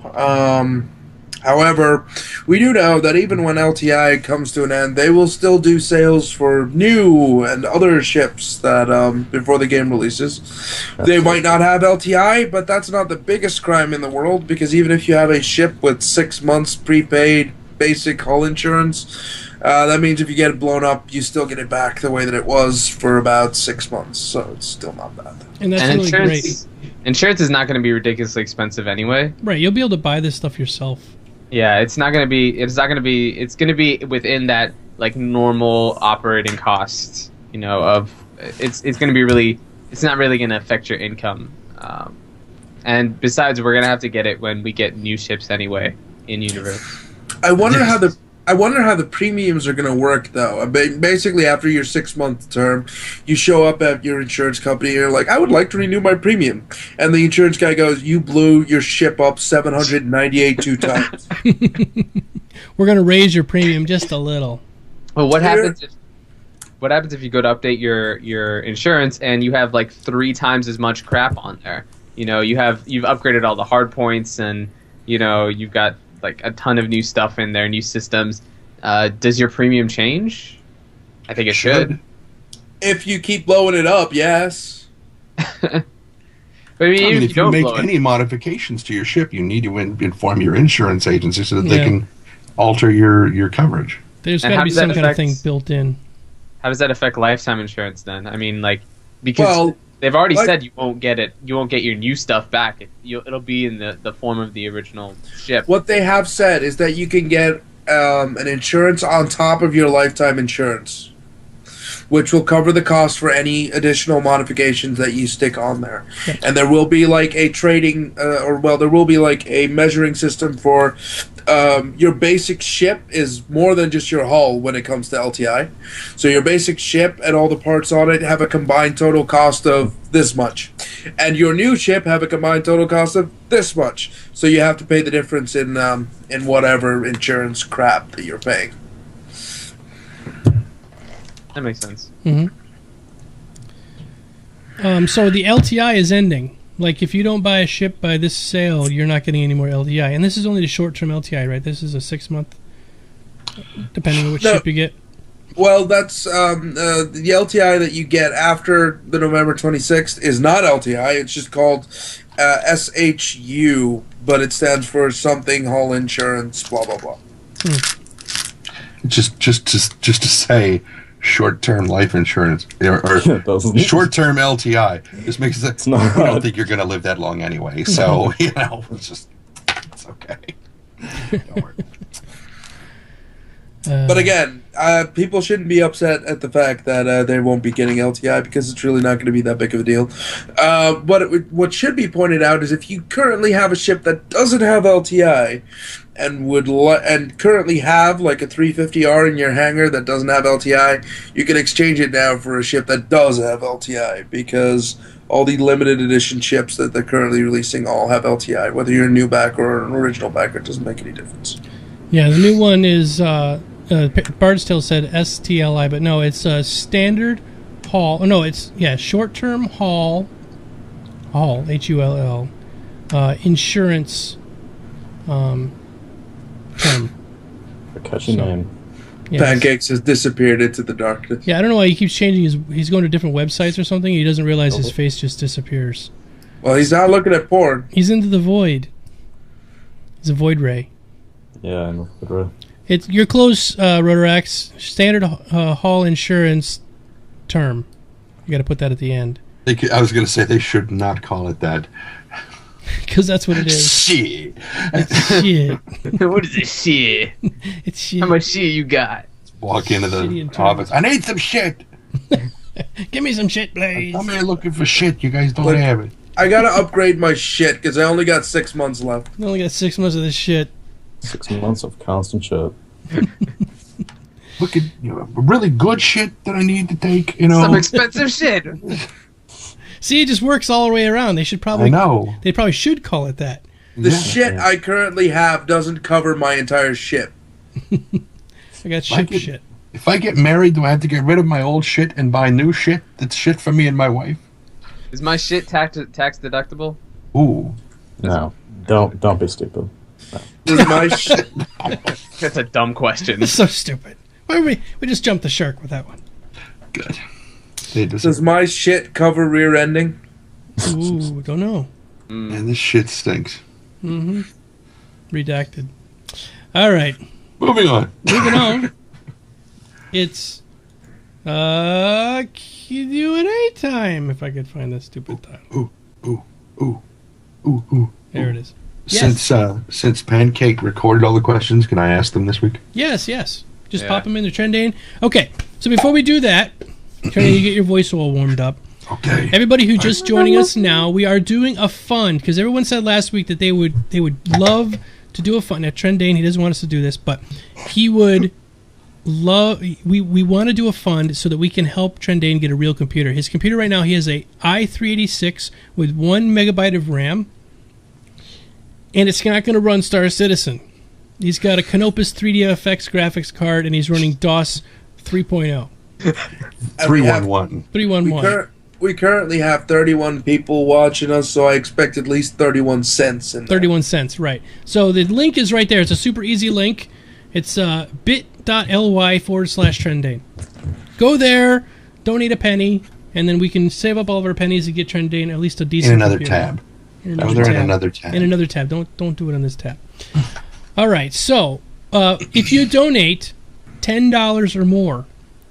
However, we do know that even when LTI comes to an end, they will still do sales for new and other ships that before the game releases. They might not have LTI, but that's not the biggest crime in the world, because even if you have a ship with 6 months prepaid basic hull insurance, that means if you get it blown up, you still get it back the way that it was for about 6 months. So it's still not bad. And that's really great. Insurance is not going to be ridiculously expensive anyway. Right, you'll be able to buy this stuff yourself. Yeah, it's going to be within that like normal operating costs, of it's going to be really, it's not really going to affect your income. And besides, we're going to have to get it when we get new ships anyway in universe. I wonder how the premiums are going to work, though. Basically, after your 6-month term, you show up at your insurance company and you're like, I would like to renew my premium. And the insurance guy goes, you blew your ship up 798 times. We're going to raise your premium just a little. Well, what happens if you go to update your insurance and you have like 3 times as much crap on there? You've upgraded all the hard points and, you've got like a ton of new stuff in there, new systems. Does your premium change? I think it should. If you keep blowing it up, yes. But if you make any modifications to your ship, you need to inform your insurance agency so that they can alter your coverage. There's got to be some kind of thing built in. How does that affect lifetime insurance then? I mean, because they've already said you won't get it. You won't get your new stuff back. It'll be in the form of the original ship. What they have said is that you can get an insurance on top of your lifetime insurance, which will cover the cost for any additional modifications that you stick on there. Yes. And there will be like a trading, there will be like a measuring system for your basic ship is more than just your hull when it comes to LTI. So your basic ship and all the parts on it have a combined total cost of this much. And your new ship have a combined total cost of this much. So you have to pay the difference in whatever insurance crap that you're paying. That makes sense. Mm-hmm. So the LTI is ending. Like, if you don't buy a ship by this sale, you're not getting any more LTI. And this is only the short-term LTI, right? This is a 6-month, depending on which ship you get. Well, that's the LTI that you get after the November 26th is not LTI. It's just called SHU, but it stands for something hull insurance, blah, blah, blah. Just to say, short-term life insurance or short-term LTI. This makes it. I don't think you're going to live that long anyway. So it's okay. Don't worry. But again, people shouldn't be upset at the fact that they won't be getting LTI, because it's really not going to be that big of a deal. What should be pointed out is if you currently have a ship that doesn't have LTI and currently have like a 350R in your hangar that doesn't have LTI, you can exchange it now for a ship that does have LTI, because all the limited edition ships that they're currently releasing all have LTI. Whether you're a new backer or an original backer, it doesn't make any difference. Yeah, the new one is Bard's Tale said STLI, but no, it's a standard haul. No, it's short-term haul HULL insurance term. A catchy name. Yes. Pancakes has disappeared into the darkness. Yeah, I don't know why he keeps changing he's going to different websites or something. He doesn't realize his face just disappears. Well, he's not looking at porn. He's into the void. He's a void ray. Yeah, I know. You're close, Rotorax. Standard haul insurance term. You got to put that at the end. I was going to say they should not call it that. Because that's what it is. Shit. It's shit. What is this shit? It's shit. How much shit you got? Walk into the office. I need some shit. Give me some shit, please. I'm here looking for shit. You guys don't have it. I got to upgrade my shit because I only got 6 months left. I only got 6 months of this shit. 6 months of constant shit. Look at really good shit that I need to take. Some expensive shit. See, it just works all the way around. They should probably. I know. They probably should call it that. The shit I currently have doesn't cover my entire ship. I got ship. If I get married, do I have to get rid of my old shit and buy new shit that's shit for me and my wife? Is my shit tax deductible? Ooh. No. Don't be stupid. No. Is my shit... That's a dumb question. It's so stupid. We just jumped the shark with that one. Good. Does my shit cover rear ending? Ooh, don't know. And this shit stinks. Mm-hmm. Redacted. All right. Moving on. It's Q&A time, if I could find that stupid title. Ooh. There it is. Yes. Since Pancake recorded all the questions, can I ask them this week? Yes. Just pop them in the Trendane. Okay, so before we do that, Trendane, you get your voice all warmed up. Okay. Everybody who's just joining us now, we are doing a fund, because everyone said last week that they would love to do a fund. Now, Trendane, he doesn't want us to do this, but he would love... We want to do a fund so that we can help Trendane get a real computer. His computer right now, he has a i386 with 1 megabyte of RAM, and it's not going to run Star Citizen. He's got a Canopus 3DFX graphics card, and he's running DOS 3.0. 311. 311. We currently have 31 people watching us, so I expect at least 31 cents in there. 31 cents, right. So the link is right there. It's a super easy link. It's bit.ly/Trendane. Go there, donate a penny, and then we can save up all of our pennies and get Trendane at least a decent In another computer. tab. In another tab. In another tab. Don't do it on this tab. All right. So if you donate $10 or more,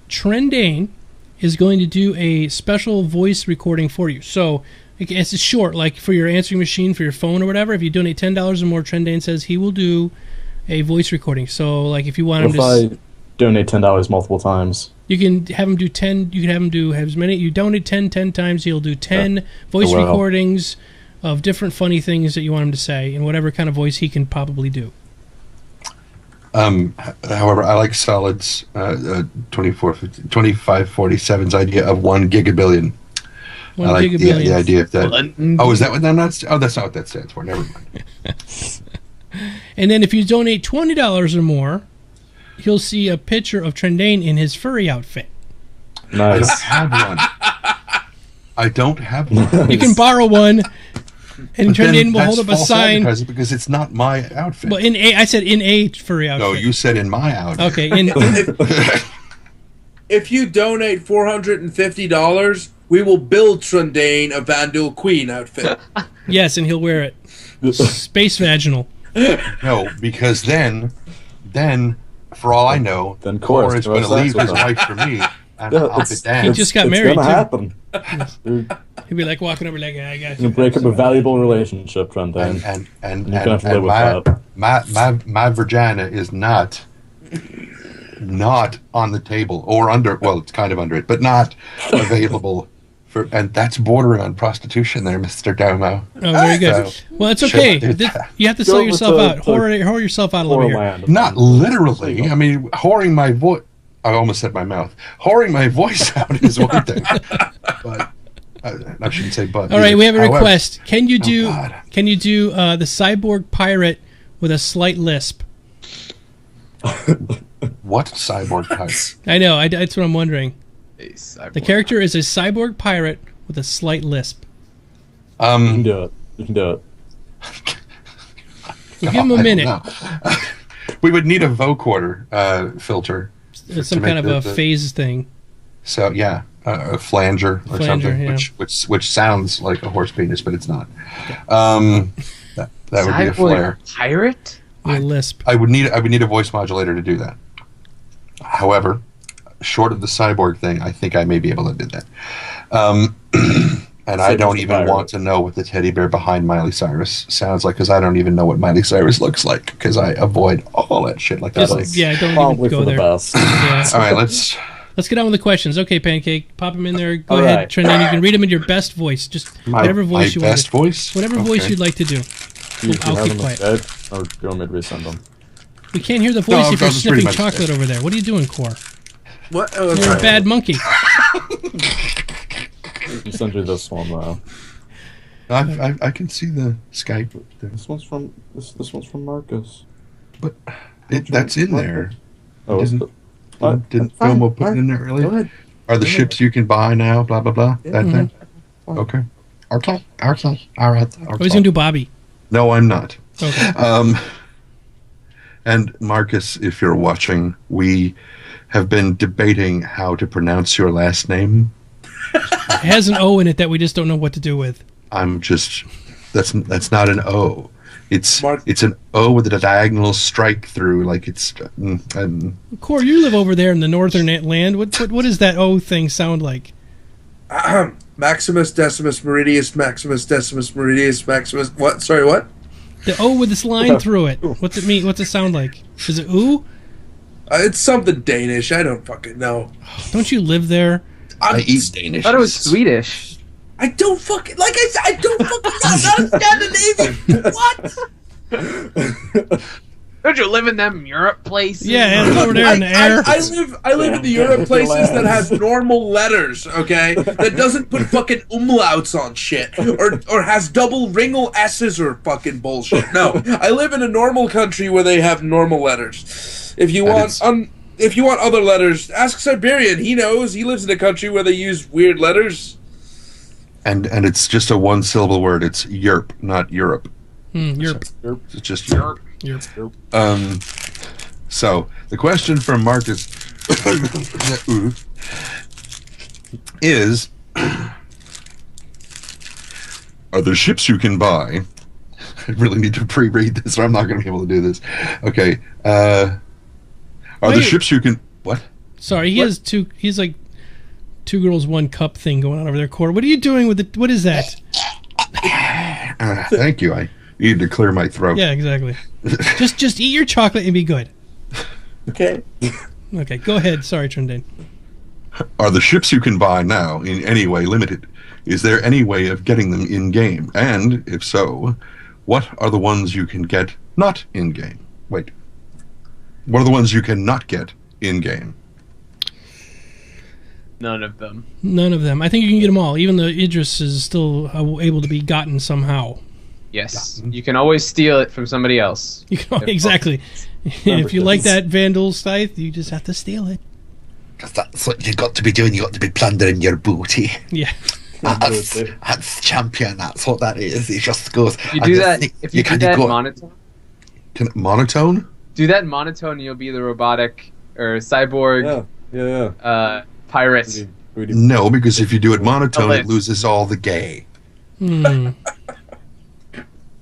Trendane is going to do a special voice recording for you. So it's short, like for your answering machine, for your phone or whatever. If you donate $10 or more, Trendane says he will do a voice recording. So like if you want him to... If I donate $10 multiple times... You can have him do 10... You can have him do as many... You donate 10 times, he'll do 10 voice recordings of different funny things that you want him to say in whatever kind of voice he can probably do. However, I like Solid's 2547's idea of 1 gigabillion. 1 I like gigabillion. the idea of that. Oh, is that what that's not what that stands for. Never mind. And then if you donate $20 or more, you'll see a picture of Trendane in his furry outfit. Nice. I don't have one. You can borrow one, and Trendane will hold up a sign. Because it's not my outfit. Well, I said in a furry outfit. No, you said in my outfit. Okay. If you donate $450, we will build Trendane a Vandal Queen outfit. Yes, and he'll wear it. Space vaginal. No, because then, for all I know, then Core is going to leave his wife for me. And I'll be damned. He just got married, It's too. gonna happen. He'd be like walking over like, I got You break up a valuable relationship, Trendane. And you're gonna have to live with that. my vagina is not on the table or under. Well, it's kind of under it, but not available for. And that's bordering on prostitution, there, Mr. Domo. Oh, very good. Well, it's okay. You have to sell yourself out. Whore yourself out a little here. Not literally. I mean, whoring my voice. I almost said my mouth. Whoring my voice out is one thing, but I shouldn't say but. All right, we have a request. Can you do the cyborg pirate with a slight lisp? What cyborg pirate? I know. That's what I'm wondering. The character is a cyborg pirate with a slight lisp. You can do it. We'll give him a minute. We would need a vocoder filter. Some kind of a phase thing. So yeah, a flanger or something, yeah. which sounds like a horse penis, but it's not. Yeah. That would be a flare. Pirate? A lisp. I would need a voice modulator to do that. However, short of the cyborg thing, I think I may be able to do that. And I don't even want to know what the teddy bear behind Miley Cyrus sounds like, because I don't even know what Miley Cyrus looks like, because I avoid all that shit like that. Don't even go there. Yeah. All right, let's get on with the questions. Okay, Pancake, pop them in there. Go ahead, Trendane. You can read them in your best voice, just whatever voice you want. Best voice, whatever voice you'd like to do. I'll keep quiet. Or do you want me to resend them? We can't hear the voice if you're sniffing chocolate over there. What are you doing, Core? What? You're a bad monkey. You sent me this one though. I can see the Skype. This one's from Marcus. But that's in there. Oh, Didn't Domo put it in there earlier? Go ahead. Are the ships you can buy now? Blah blah blah. Yeah. That thing. Okay. All right. Oh, he's gonna do Bobby. No, I'm not. Okay. And Marcus, if you're watching, we have been debating how to pronounce your last name. It has an O in it that we just don't know what to do with. That's not an O. It's an O with a diagonal strike through, like it's. Core, you live over there in the northern land. What does that O thing sound like? Maximus Decimus Meridius Maximus Decimus Meridius Maximus. What? Sorry, what? The O with this line through it. What's it mean? What's it sound like? Is it ooh? It's something Danish. I don't fucking know. Don't you live there? I eat Danish. I thought it was Swedish. I don't fucking like I said. I don't fucking know. I'm not Scandinavian. What? Don't you live in them Europe places? Yeah, it's over there in the air. I live in the Europe places that have normal letters. Okay, that doesn't put fucking umlauts on shit or has double ringle S's or fucking bullshit. No, I live in a normal country where they have normal letters. If you want other letters, ask Siberian. He knows. He lives in a country where they use weird letters. And it's just a one-syllable word. It's Yerp, not Europe. Europe. It's just Yerp. Europe. So the question from Marcus is: are there ships you can buy? I really need to pre-read this, or I'm not going to be able to do this. Okay. Are there ships you can? What? Sorry, has two. He's like 2 girls, 1 cup thing going on over there. Core, what are you doing with it? What is that? Thank you. I needed to clear my throat. Yeah, exactly. just eat your chocolate and be good. Okay. Okay, go ahead. Sorry, Trendane. Are the ships you can buy now in any way limited? Is there any way of getting them in-game? And, if so, what are the ones you can get not in-game? Wait. What are the ones you cannot get in-game? None of them. None of them. I think you can get them all. Even the Idris is still able to be gotten somehow. Yes. You can always steal it from somebody else. You can, exactly. If you like that Vandal scythe, you just have to steal it. Because that's what you've got to be doing. You've got to be plundering your booty. Yeah. That's champion. That's what that is. It just goes. You do that. If you do that monotone. Monotone? Do that monotone, you'll be the robotic or cyborg. Yeah. Pirate. No, because if you do it monotone, it loses all the gay.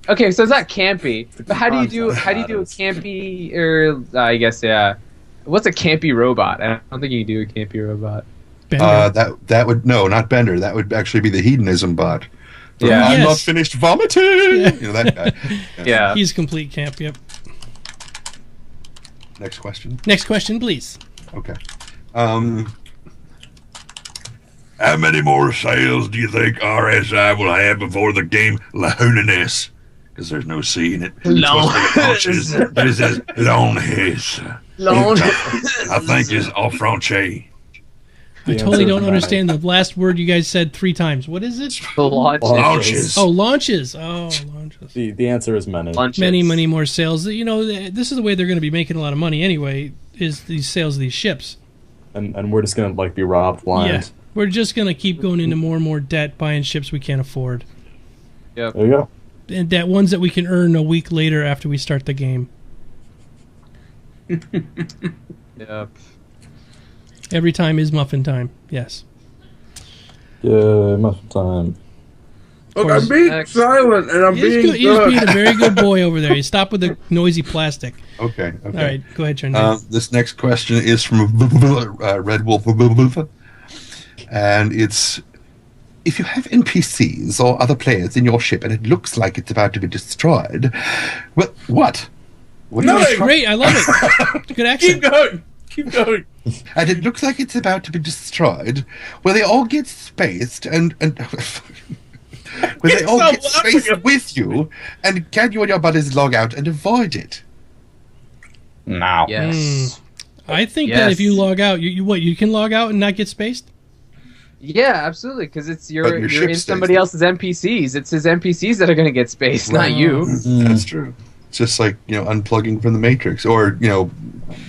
Okay, so it's not campy. But how do you do a campy or I guess what's a campy robot? I don't think you can do a campy robot. That would not Bender. That would actually be the hedonism bot. Yeah, I'm not finished vomiting. Yeah. You know that guy. Yeah. He's complete camp. Yep. Next question. Next question, please. Okay. How many more sales do you think RSI will have before the game Lahunanes? Because there's no C in it. Launches. It says Launches. I think it's en français. I totally don't understand the last word you guys said 3 times. What is it? Launches. Oh, launches. Oh, launches. The answer is many. Launches. Many more sales. You know, this is the way they're going to be making a lot of money anyway, is these sales of these ships. And we're just going to be robbed blind. Yeah. We're just going to keep going into more and more debt, buying ships we can't afford. Yep. There you go. And that ones that we can earn a week later after we start the game. Yep. Every time is muffin time. Yes. Yeah, muffin time. Look, I'm being silent and I'm being good. He's being a very good boy over there. You stop with the noisy plastic. Okay. All right, go ahead, Trent. This next question is from Red Wolf. And it's: if you have NPCs or other players in your ship and it looks like it's about to be destroyed, well, what? No, great. I love it. Good accent. Keep going. And it looks like it's about to be destroyed. Well, they all get spaced and they all get spaced with you. And can you and your buddies log out and avoid it? No. Yes. I think that if you log out, you can log out and not get spaced? Yeah, absolutely, because it's you're in somebody else's NPCs. It's his NPCs that are going to get spaced, not you. That's true. just like, unplugging from the Matrix. Or,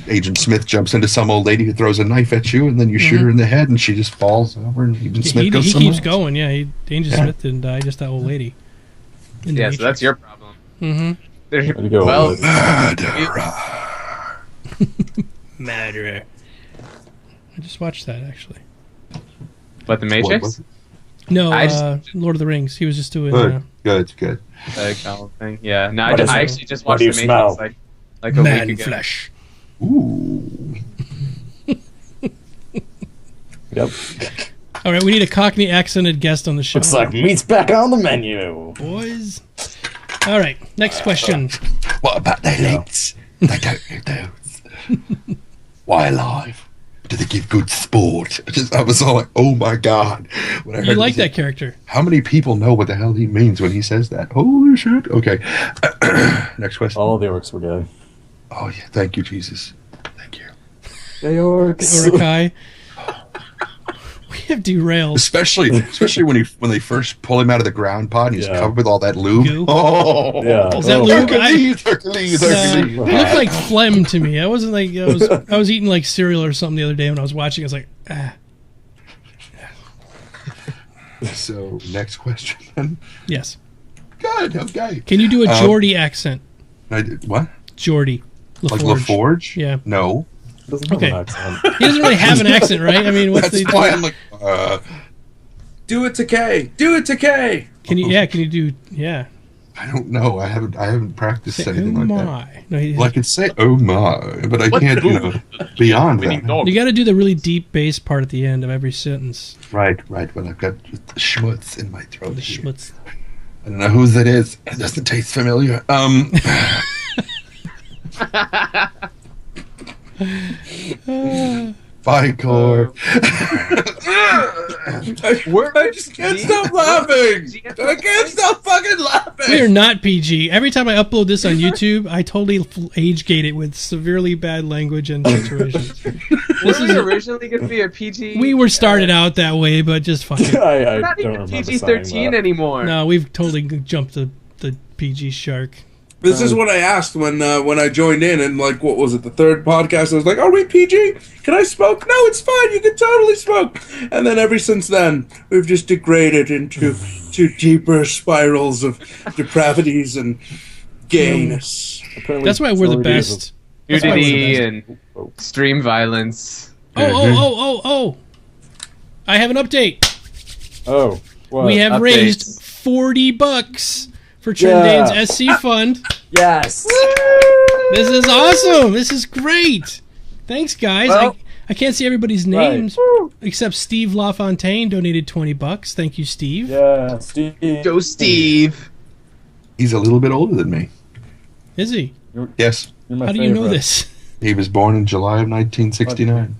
Agent Smith jumps into some old lady who throws a knife at you, and then you shoot her in the head, and she just falls over, and Agent Smith goes somewhere. He keeps going, yeah. Agent Smith didn't die, just that old lady. Yeah, so that's your problem. Mm-hmm. Well, Murderer. I just watched that, actually. What, The Matrix? No, Lord of the Rings. He was just doing... Good. Thing. Yeah, no, I actually just watched The Matrix like a week ago. Flesh. Ooh. Yep. All right, we need a Cockney accented guest on the show. Looks like meat's back on the menu. Boys. All right, next question. What about their legs? They don't need those. Why alive? Do they give good sport? I was all like, oh my god. When I heard You like that character. How many people know what the hell he means when he says that? Holy shit. Okay. Next question. All the orcs were gay. Oh, yeah. Thank you, Jesus. Thank you. Gay orcs. Urukai. We have derailed. Especially when they first pull him out of the ground pod and he's covered with all that lube. Goo. Oh, yeah. Is that lube? Hercules. It looked like phlegm to me. I wasn't like I was eating like cereal or something the other day when I was watching. I was like, ah. So next question. Yes. Good. Okay. Can you do a Geordie accent? What? Geordie. Like LaForge? Yeah. No. Okay. He doesn't really have an accent, right? I mean, what's That's why I'm like, do it to K. Do it to K. Can you do? Yeah. I don't know. I haven't practiced anything like that. No, well, I could say "oh my," but I can't. Beyond that. You got to do the really deep bass part at the end of every sentence. Right. Well, I've got the schmutz in my throat. The schmutz. I don't know whose that is. It doesn't taste familiar. Bye, Core. I just can't stop laughing. I can't stop fucking laughing. We are not PG. Every time I upload this on YouTube, I totally age gate it with severely bad language and situations. This is originally going to be a PG. We were started out that way, but just fucking. We're not even PG-13 anymore. No, we've totally jumped the PG shark. This is what I asked when I joined in, and like, what was it, the third podcast? I was like, "Are we PG? Can I smoke? No, it's fine. You can totally smoke." And then ever since then, we've just degraded into deeper spirals of depravities and gayness. That's why we're the best. Nudity and extreme violence. Oh! I have an update. Oh, what? We have raised $40 for Trendane's SC Fund. Yes. This is awesome. This is great. Thanks, guys. Well, I can't see everybody's names except Steve LaFontaine donated $20. Thank you, Steve. Yeah, Steve. Go, Steve. He's a little bit older than me. Is he? Yes. How do you know this? He was born in July of 1969.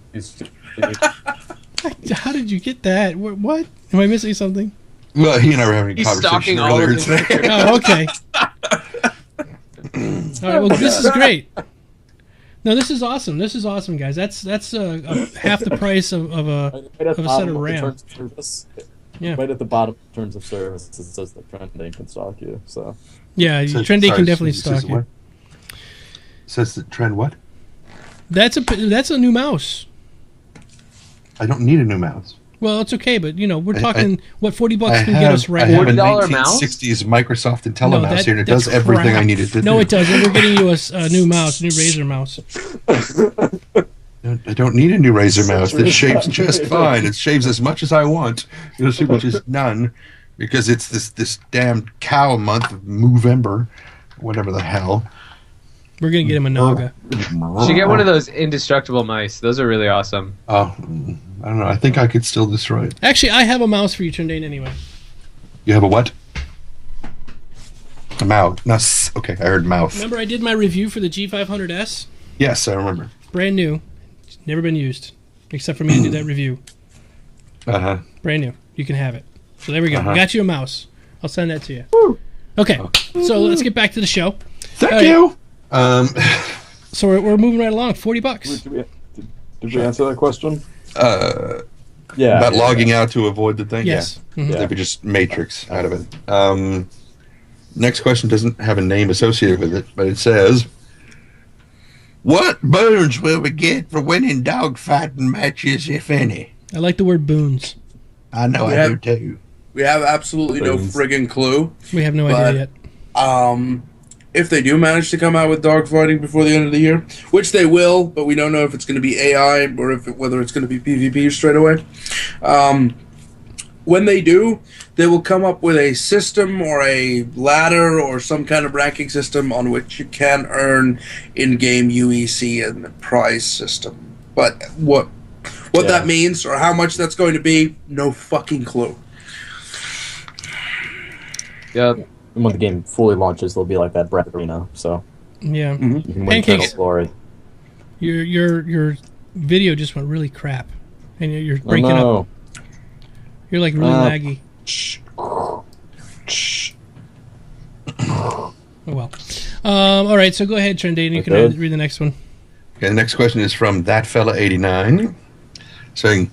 How did you get that? What? Am I missing something? Well, he and I were having a conversation earlier today. Oh, okay. All right, well, this is great. No, this is awesome. This is awesome, guys. That's half the price of a set of RAM. Yeah. Right at the bottom of terms of service, it says that Trendane can stock you. So. Yeah, Trendane can definitely stock you. Says the Trend what? That's a new mouse. I don't need a new mouse. Well, it's okay, but we're talking what $40 can get us right now. I have a mouse? 1960s Microsoft IntelliMouse here, and it does everything I needed to do. No, it doesn't. We're getting you a new mouse, a new Razer mouse. I don't need a new Razer mouse. It shaves just fine. It shaves as much as I want, which is none, because it's this damn cow month of Movember, whatever the hell. We're going to get him a Naga. You should get one of those indestructible mice. Those are really awesome. Oh, I don't know. I think I could still destroy it. Actually, I have a mouse for you, Trendane, anyway. You have a what? A mouse. No, okay, I heard mouth. Remember I did my review for the G500S? Yes, I remember. Brand new. Never been used. Except for me to do that review. Uh-huh. Brand new. You can have it. So there we go. Got you a mouse. I'll send that to you. Woo. Okay. So let's get back to the show. Thank you. So we're moving right along. $40. Did we answer that question? Yeah. About logging out to avoid the thing? Yes. Yeah. Mm-hmm. They would just matrix out of it. Next question doesn't have a name associated with it, but it says, what boons will we get for winning dogfighting matches, if any? I like the word boons. I know, I do too. We have absolutely no friggin' clue. We have no idea yet. If they do manage to come out with dogfighting before the end of the year, which they will, but we don't know if it's going to be AI or whether it's going to be PvP straight away. When they do, they will come up with a system or a ladder or some kind of ranking system on which you can earn in-game UEC and the prize system. But what that means or how much that's going to be, no fucking clue. Yep. And when the game fully launches, there'll be like that Brad Arena. So yeah, you can win Pancakes. Glory. Your video just went really crap, and you're breaking up. You're like really laggy. Oh well. All right, so go ahead, Trendane. You can read the next one. Okay, the next question is from That Fella 89, saying,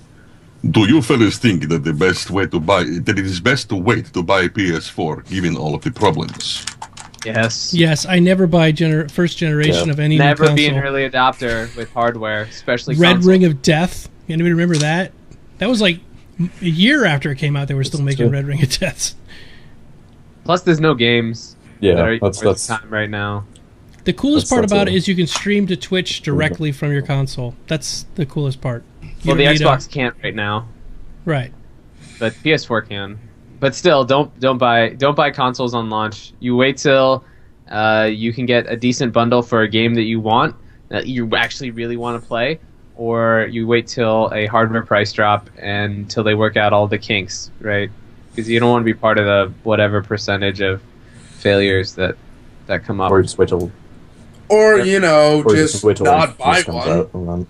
do you fellas think that it is best to wait to buy PS4 given all of the problems? Yes. Yes, I never buy first generation of any new console. Never be an early adopter with hardware, especially Red console. Ring of Death. Anybody remember that? That was like a year after it came out. They were still making Red Ring of Death. Plus, there's no games. Yeah, that's time right now. The coolest part about it is you can stream to Twitch directly from your console. That's the coolest part. Well, the Xbox can't right now. Right. But PS4 can. But still, don't buy consoles on launch. You wait till you can get a decent bundle for a game that you want, that you actually really want to play, or you wait till a hardware price drop and until they work out all the kinks, right? Because you don't want to be part of the whatever percentage of failures that come up. Or just wait till... Or, just not buy one.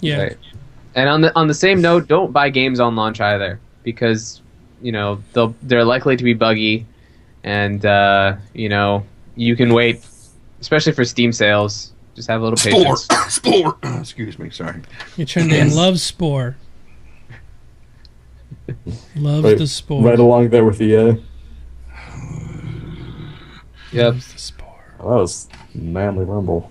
Yeah. Right. And on the same note, don't buy games on launch either, because they're likely to be buggy, and you can wait, especially for Steam sales. Just have a little patience. Spore. Excuse me, sorry. Your Trendane loves Spore. Loves the Spore. Right along there with the. Yep. The Spore. Oh, that was manly rumble.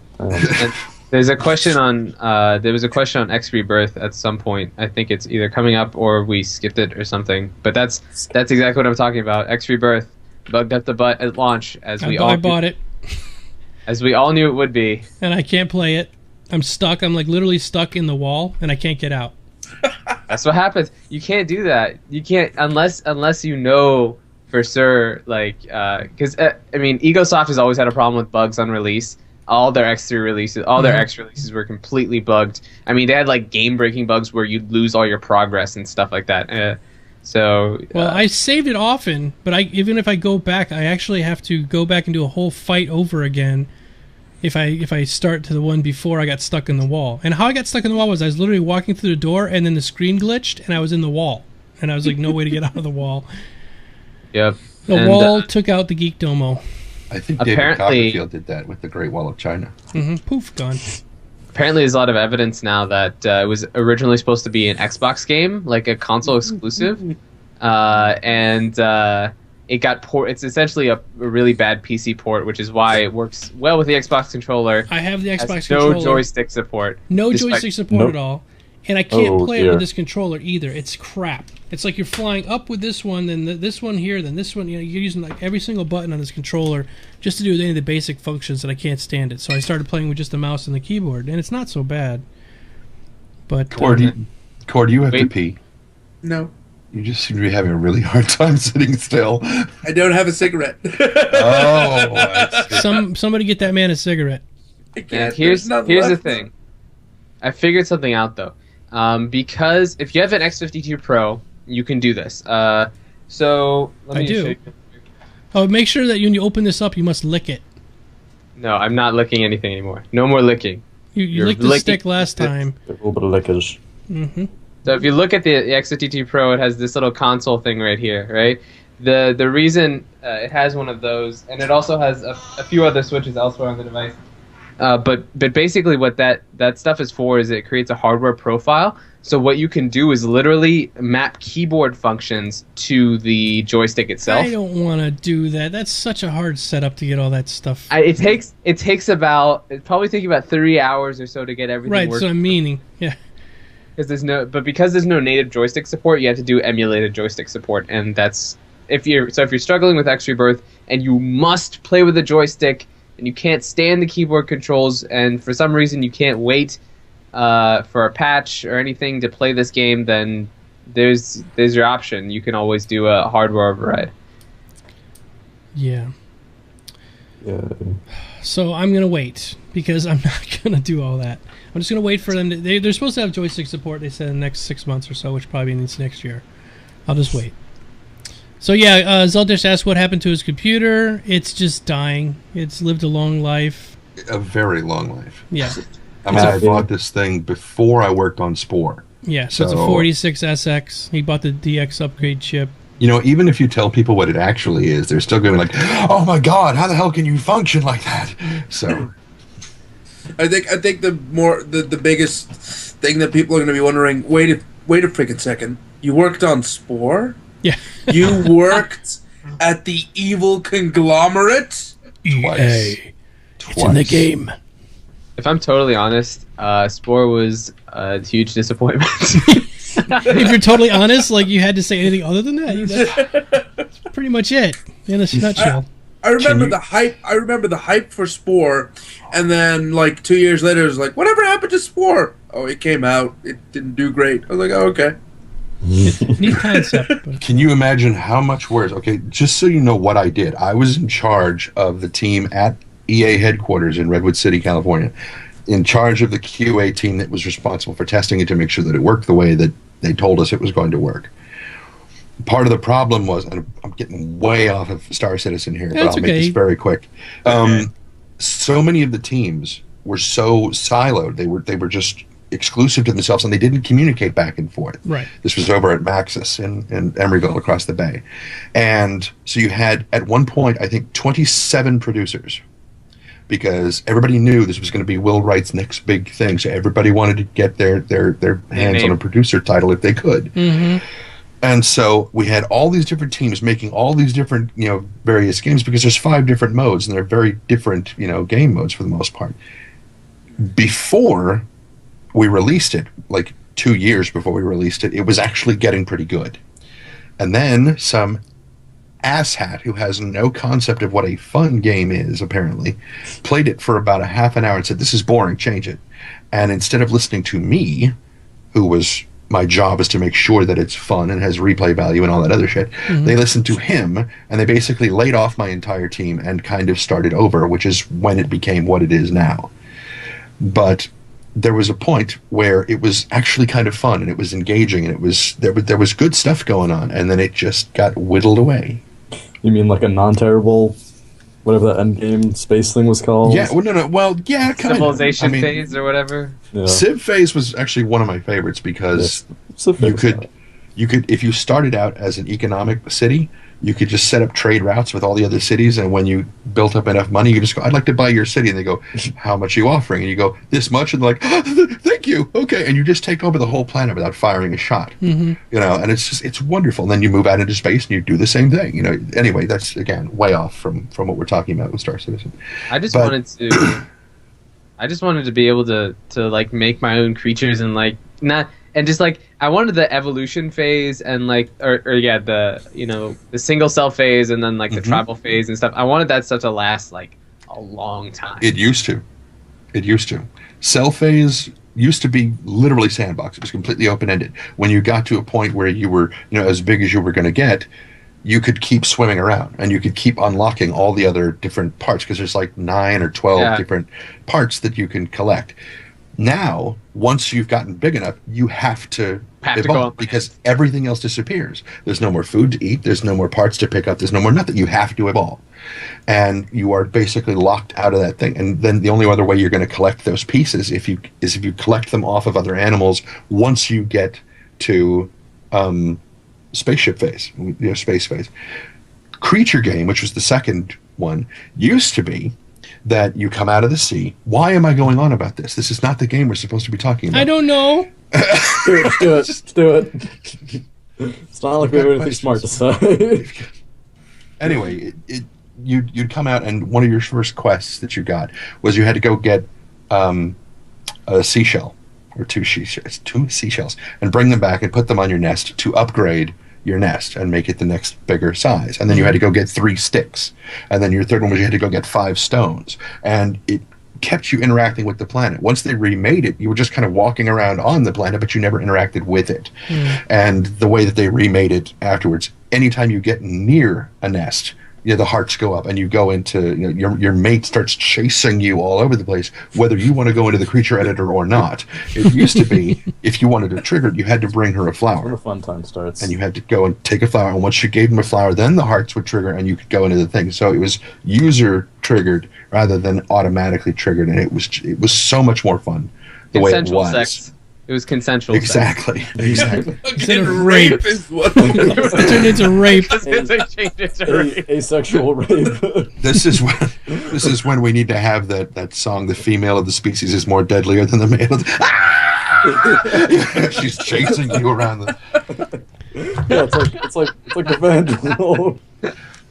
There's a question on there was a question on X Rebirth at some point. I think it's either coming up or we skipped it or something. But that's exactly what I'm talking about. X Rebirth bugged up the butt at launch, I bought it, as we all knew it would be. And I can't play it. I'm stuck. I'm like literally stuck in the wall, and I can't get out. That's what happens. You can't do that. You can't unless you know for sure. Like, because Egosoft has always had a problem with bugs on release. All their X3 releases, their X releases were completely bugged. I mean, they had like game-breaking bugs where you'd lose all your progress and stuff like that. I saved it often, but even if I go back, I actually have to go back and do a whole fight over again. If I start to the one before I got stuck in the wall. And how I got stuck in the wall was I was literally walking through the door, and then the screen glitched, and I was in the wall, and I was like, no way to get out of the wall. Yep. The wall took out the Geekdomo. I think David Copperfield did that with the Great Wall of China. Mm-hmm. Poof, gone. Apparently, there's a lot of evidence now that it was originally supposed to be an Xbox game, like a console exclusive, and it got It's essentially a really bad PC port, which is why it works well with the Xbox controller. I have the Xbox controller. No joystick support. No joystick support at all. And I can't play it with this controller either. It's crap. It's like you're flying up with this one, then this one here, then this one. You're using like every single button on this controller just to do any of the basic functions that I can't stand it. So I started playing with just the mouse and the keyboard, and it's not so bad. But Cord, do you have to pee? No. You just seem to be having a really hard time sitting still. I don't have a cigarette. Somebody get that man a cigarette. Here's the thing. I figured something out though. Because if you have an X52 Pro, you can do this. So let me show you. Oh, make sure that when you open this up, you must lick it. No, I'm not licking anything anymore. No more licking. You licked the stick last time. A little bit of lickage. Mm-hmm. So if you look at the X52 Pro, it has this little console thing right here, right? The reason it has one of those, and it also has a few other switches elsewhere on the device, But basically what that stuff is for is it creates a hardware profile. So what you can do is literally map keyboard functions to the joystick itself. I don't want to do that. That's such a hard setup to get all that stuff. It probably takes about 3 hours or so to get everything right, working. so I'm meaning, yeah. Because there's no native joystick support, you have to do emulated joystick support, and that's if you're struggling with X Rebirth and you must play with a joystick and you can't stand the keyboard controls, and for some reason you can't wait for a patch or anything to play this game, then there's your option. You can always do a hardware override. Yeah. So I'm going to wait, because I'm not going to do all that. I'm just going to wait for them. They're supposed to have joystick support, they said, in the next 6 months or so, which probably means next year. I'll just wait. So yeah, Zeldish asked what happened to his computer. It's just dying. It's lived a long life. A very long life. Yeah. I mean, I bought this thing before I worked on Spore. Yeah, so it's a 46SX. He bought the DX upgrade chip. You know, even if you tell people what it actually is, they're still going to be like, oh my God, how the hell can you function like that? So I think the biggest thing that people are going to be wondering, wait a freaking second. You worked on Spore? Yeah. You worked at the evil conglomerate? EA. It's in the game. If I'm totally honest, Spore was a huge disappointment. If you're totally honest, like, you had to say anything other than that, that's pretty much it in a nutshell. I remember the hype. I remember the hype for Spore, and then like 2 years later, it was like, whatever happened to Spore? Oh, it came out. It didn't do great. I was like, oh, okay. Neat concept. But. Can you imagine how much worse? Okay, just so you know what I did, I was in charge of the team at EA headquarters in Redwood City, California, in charge of the QA team that was responsible for testing it to make sure that it worked the way that they told us it was going to work. Part of the problem was, and I'm getting way off of Star Citizen here, but I'll make this very quick. So many of the teams were so siloed; they were just exclusive to themselves, and they didn't communicate back and forth. Right. This was over at Maxis in Emeryville, across the bay, and so you had at one point, I think, 27 producers, because everybody knew this was going to be Will Wright's next big thing. So everybody wanted to get their hands on a producer title if they could. Mm-hmm. And so we had all these different teams making all these different, various games, because there's 5 different modes, and they're very different, game modes for the most part. Before we released it, like 2 years before we released it, it was actually getting pretty good. And then some asshat who has no concept of what a fun game is, apparently, played it for about a half an hour and said, this is boring, change it. And instead of listening to me, who was, my job is to make sure that it's fun and has replay value and all that other shit, they listened to him, and they basically laid off my entire team and kind of started over, which is when it became what it is now. But there was a point where it was actually kind of fun, and it was engaging, and it was there was good stuff going on, and then it just got whittled away. You mean like a non-terrible, whatever that endgame space thing was called? Yeah, well, no, well, yeah, kind Civilization phase or whatever. Yeah. Civ phase was actually one of my favorites, because you could, if you started out as an economic city, you could just set up trade routes with all the other cities, and when you built up enough money, you just go, I'd like to buy your city, and they go, how much are you offering? And you go, this much, and they're like, oh, thank you, okay, and you just take over the whole planet without firing a shot, and it's wonderful. And then you move out into space and you do the same thing, Anyway, that's again way off from what we're talking about with Star Citizen. I just wanted to be able to like make my own creatures and like not. And just like I wanted the evolution phase and like the single cell phase and then like the tribal phase and stuff. I wanted that stuff to last like a long time. It used to. Cell phase used to be literally sandbox. It was completely open ended. When you got to a point where you were as big as you were going to get, you could keep swimming around and you could keep unlocking all the other different parts, because there's like 9 or 12 different parts that you can collect. Now, once you've gotten big enough, you have to evolve, because everything else disappears. There's no more food to eat. There's no more parts to pick up. There's no more nothing. You have to evolve. And you are basically locked out of that thing. And then the only other way you're going to collect those pieces if you collect them off of other animals once you get to spaceship phase, space phase. Creature game, which was the second one, used to be that you come out of the sea. Why am I going on about this? This is not the game we're supposed to be talking about. I don't know. do it. It's not like we have anything smart to say. Anyway, you'd come out, and one of your first quests that you got was you had to go get a seashell, or two seashells, and bring them back and put them on your nest to upgrade your nest and make it the next bigger size. And then you had to go get 3 sticks. And then your third one was you had to go get 5 stones. And it kept you interacting with the planet. Once they remade it, you were just kind of walking around on the planet, but you never interacted with it. And the way that they remade it afterwards, anytime you get near a nest, the hearts go up, and you go into, your mate starts chasing you all over the place, whether you want to go into the creature editor or not. It used to be, if you wanted to trigger it, you had to bring her a flower. When the fun time starts. And you had to go and take a flower, and once you gave them a flower, then the hearts would trigger, and you could go into the thing. So it was user triggered rather than automatically triggered, and it was so much more fun the way it was. Sex. It was consensual. Exactly. Sex. Exactly. Instead of rape is what it turned into rape. Asexual rape. This is when we need to have that song. The female of the species is more deadlier than the male. She's chasing you around the. Yeah, it's like the Vandal.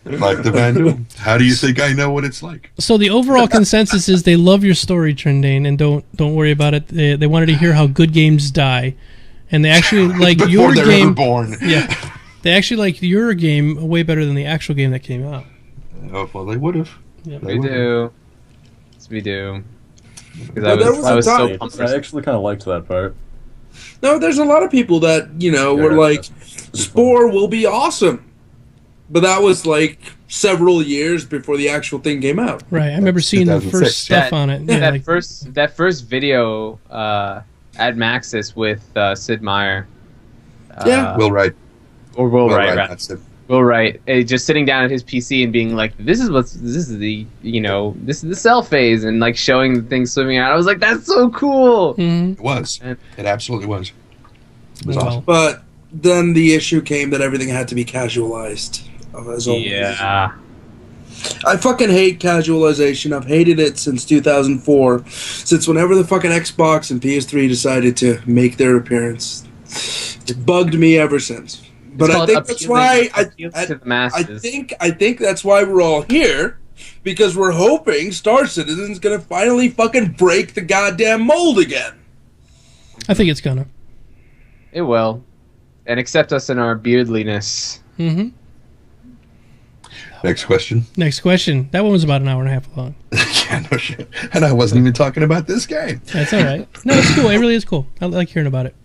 Like the Vandal. How do you think I know what it's like? So the overall consensus is they love your story, Trendane, and don't worry about it. They wanted to hear how good games die, and they actually like your they're game. Ever born. Yeah, they actually like your game way better than the actual game that came out. Oh well, they would have. Yep. We do. Because I was so pumped. I actually kind of liked that part. No, there's a lot of people that were like, Spore will be awesome. But that was like several years before the actual thing came out. Right, I remember seeing the first stuff on it. Yeah, that first video at Maxis with Sid Meier. Will Wright. Or Will Wright, right? Will Wright, just sitting down at his PC and being like, "This is the cell phase," and like showing the thing swimming out. I was like, "That's so cool!" Mm-hmm. It was. It absolutely was. It was awesome. But then the issue came that everything had to be casualized. Yeah. I fucking hate casualization. I've hated it since 2004. Since whenever the fucking Xbox and PS3 decided to make their appearance. It bugged me ever since. But I think that's why I think that's why we're all here, because we're hoping Star Citizen's gonna finally fucking break the goddamn mold again. I think it's gonna. It will. And accept us in our beardliness. Mm-hmm. Next question. That one was about an hour and a half long. Yeah, no shit. And I wasn't even talking about this game. That's all right. No, it's cool. It really is cool. I like hearing about it.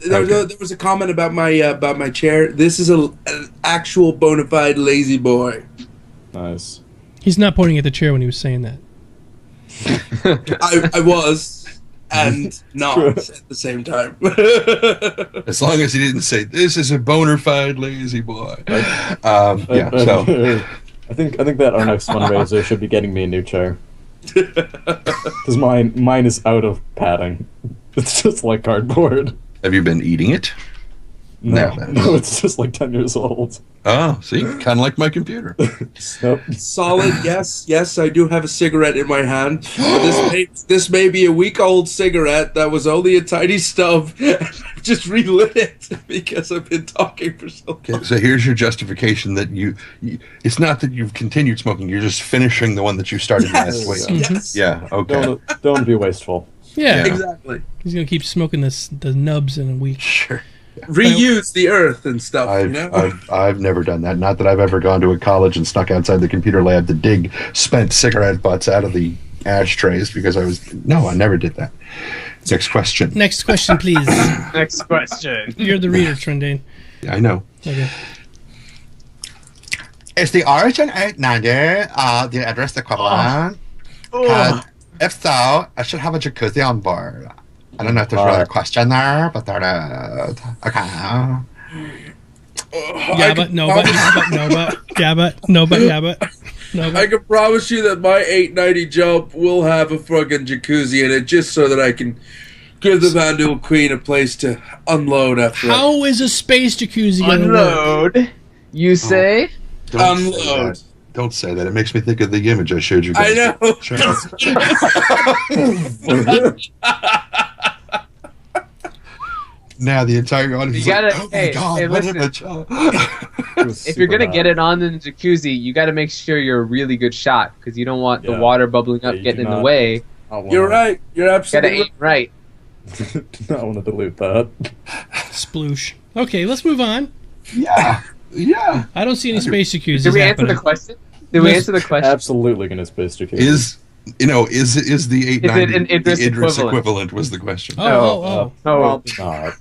There was a comment about my chair. This is an actual bona fide lazy boy. Nice. He's not pointing at the chair when he was saying that. I was. And not at the same time. As long as he didn't say, "This is a bona fide lazy boy." I think that our next fundraiser should be getting me a new chair. Because mine is out of padding. It's just like cardboard. Have you been eating it? No, it's just like 10 years old. Oh, see? Kind of like my computer. Yep. Solid, yes, I do have a cigarette in my hand. But this may be a week-old cigarette that was only a tiny stub. I've just relit it because I've been talking for so long. Okay, so here's your justification that you it's not that you've continued smoking, you're just finishing the one that you started last week. Yes. Yeah, okay. Don't be wasteful. Yeah, exactly. He's going to keep smoking the nubs in a week. Sure. Reuse the earth and stuff. I've never done that. Not that I've ever gone to a college and snuck outside the computer lab to dig spent cigarette butts out of the ashtrays because I never did that. Next question. Next question, please. Next question. You're the reader, Trendane. Yeah, I know. Okay. Is the origin 890 the address equivalent? If so, I should have a jacuzzi on board. I don't know if there's really a question there, but there is. Okay. Yeah, but no, but yeah, but no, but yeah, but no. I can promise you that my 890 jump will have a fucking jacuzzi in it, just so that I can give the Vandal Queen a place to unload after. How is a space jacuzzi gonna unload? Work? You say? Unload. Don't say that. It makes me think of the image I showed you guys. I know. Now the entire audience is like, oh my God, what image? If you're going to get it on in the jacuzzi, you got to make sure you're a really good shot because you don't want the water bubbling up getting in the way. You're right. You're absolutely right. Do not want to dilute that. Sploosh. Okay, let's move on. Yeah. I don't see any space jacuzzis. Did we answer the question? Absolutely going to space jacuzzi. Is the 890 an Idris equivalent was the question. Oh. Not.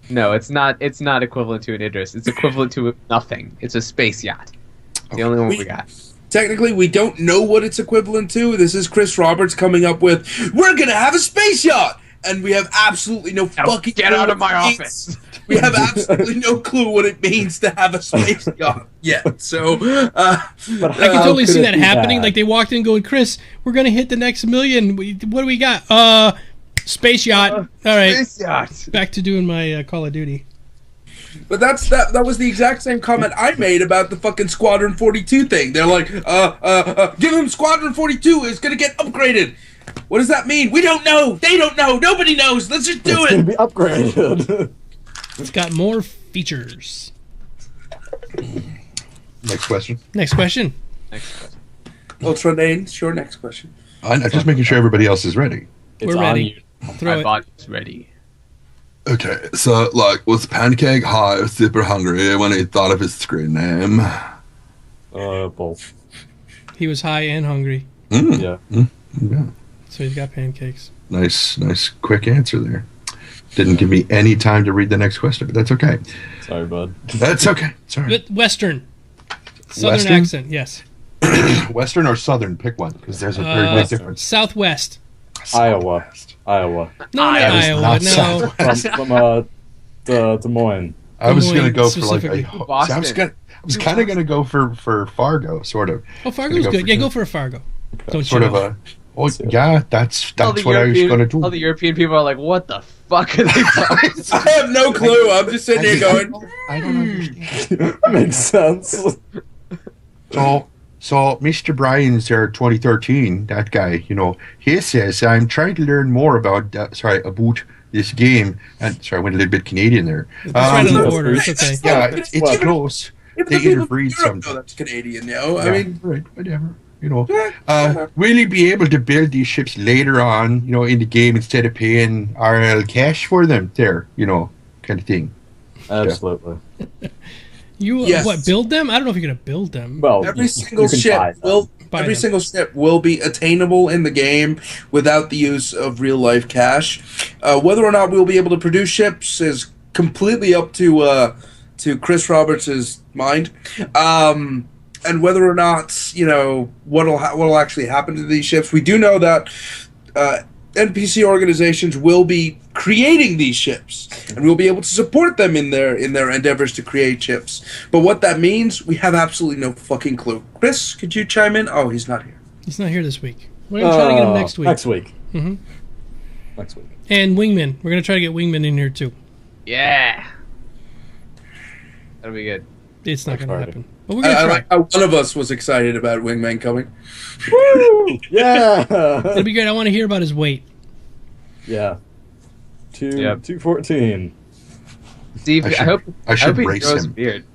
No, it's not. It's not equivalent to an Idris. It's equivalent to nothing. It's a space yacht. It's the only one we got. Technically, we don't know what it's equivalent to. This is Chris Roberts coming up with, we're going to have a space yacht! And we have absolutely no fucking get out of my office. We have absolutely no clue what it means to have a space yacht yet. So, I can totally see that happening. Like they walked in going, Chris, we're going to hit the next million. What do we got? Space yacht. All right. Space yacht. Back to doing my Call of Duty. But that was the exact same comment I made about the fucking Squadron 42 thing. They're like, give him Squadron 42, it's gonna get upgraded. What does that mean? We don't know. They don't know. Nobody knows. Let's just do it. It's gonna be upgraded. It's got more features. Next question. Well, Trendane, sure, next question. I'm just making sure everybody else is ready. We're ready. My body's ready. Okay, so, was Pancake high or super hungry when he thought of his screen name? Both. He was high and hungry. Yeah. Yeah. So he's got pancakes. Nice, quick answer there. Didn't give me any time to read the next question, but that's okay. Sorry, bud. That's okay. Sorry. Western. Southern Western? accent, yes. Western or Southern? Pick one, because there's a very big difference. Southwest. Iowa. No, not Iowa. No. From Des Moines. I was going to go for Boston. I was kind of going to go for Fargo, sort of. Oh, Fargo's good. Yeah, go for a Fargo. Don't sort of a. Oh yeah, that's what I was going to do. All the European people are like, "What the fuck are they talking?" I have no clue. I'm just sitting here going, I don't understand. Makes sense. So Mr. Bryan's there, 2013. That guy, he says, "I'm trying to learn more about this game." And sorry, I went a little bit Canadian there. It's right on the border. It's okay. Yeah, it's close. They interbreed something. That's Canadian, I mean, right, whatever. Will you be able to build these ships later on, in the game instead of paying RL cash for them? There, kind of thing. Absolutely. Build them? I don't know if you're gonna build them. Well, every single ship will be attainable in the game without the use of real life cash. Whether or not we'll be able to produce ships is completely up to Chris Roberts' mind. And whether or not, what'll actually happen to these ships. We do know that NPC organizations will be creating these ships, and we'll be able to support them in their endeavors to create ships. But what that means, we have absolutely no fucking clue. Chris, could you chime in? Oh, he's not here. He's not here this week. We're going to try to get him next week. Next week. Mm-hmm. Next week. And Wingman. We're going to try to get Wingman in here, too. Yeah. That'll be good. It's not going to happen. But we're going to try. One of us was excited about Wingman coming. Woo! Yeah! It'll be great. I want to hear about his weight. Yeah. 214. Steve, I hope he grows a beard.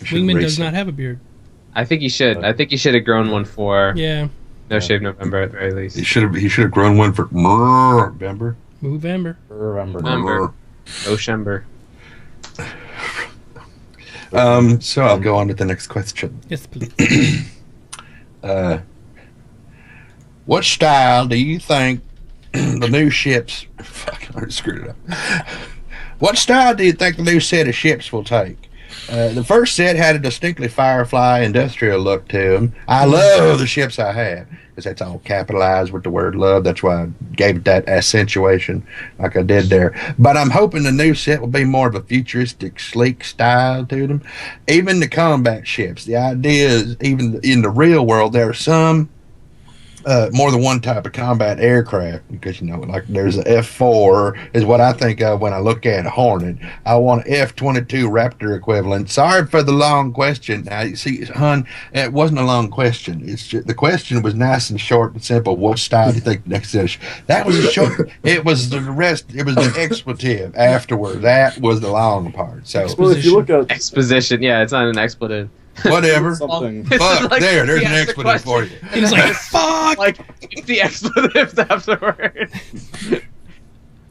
Wingman does not have a beard. I think he should. I think he should have grown one for No Shave November at the very least. He should have grown one for November. Movember. Oshember. So I'll go on to the next question. Yes, please. What style do you think the new ships... Fuck, I already screwed it up. What style do you think the new set of ships will take? The first set had a distinctly Firefly industrial look to them. I love the ships I have, because that's all capitalized with the word love. That's why I gave it that accentuation like I did there. But I'm hoping the new set will be more of a futuristic, sleek style to them. Even the combat ships. The idea is, even in the real world, there are some more than one type of combat aircraft, because like there's a F4 is what I think of when I look at a Hornet. I want an F-22 Raptor equivalent. Sorry for the long question. Now you see, hon, it wasn't a long question. It's just, the question was nice and short and simple. What style do you think the next edition? That was a short. It was the rest. It was the expletive afterward. That was the long part. So well, if you look at exposition, yeah, it's not an expletive. Whatever. Something. Fuck, like, there's an expletive for you. He's like, fuck! Like, the expletives afterward.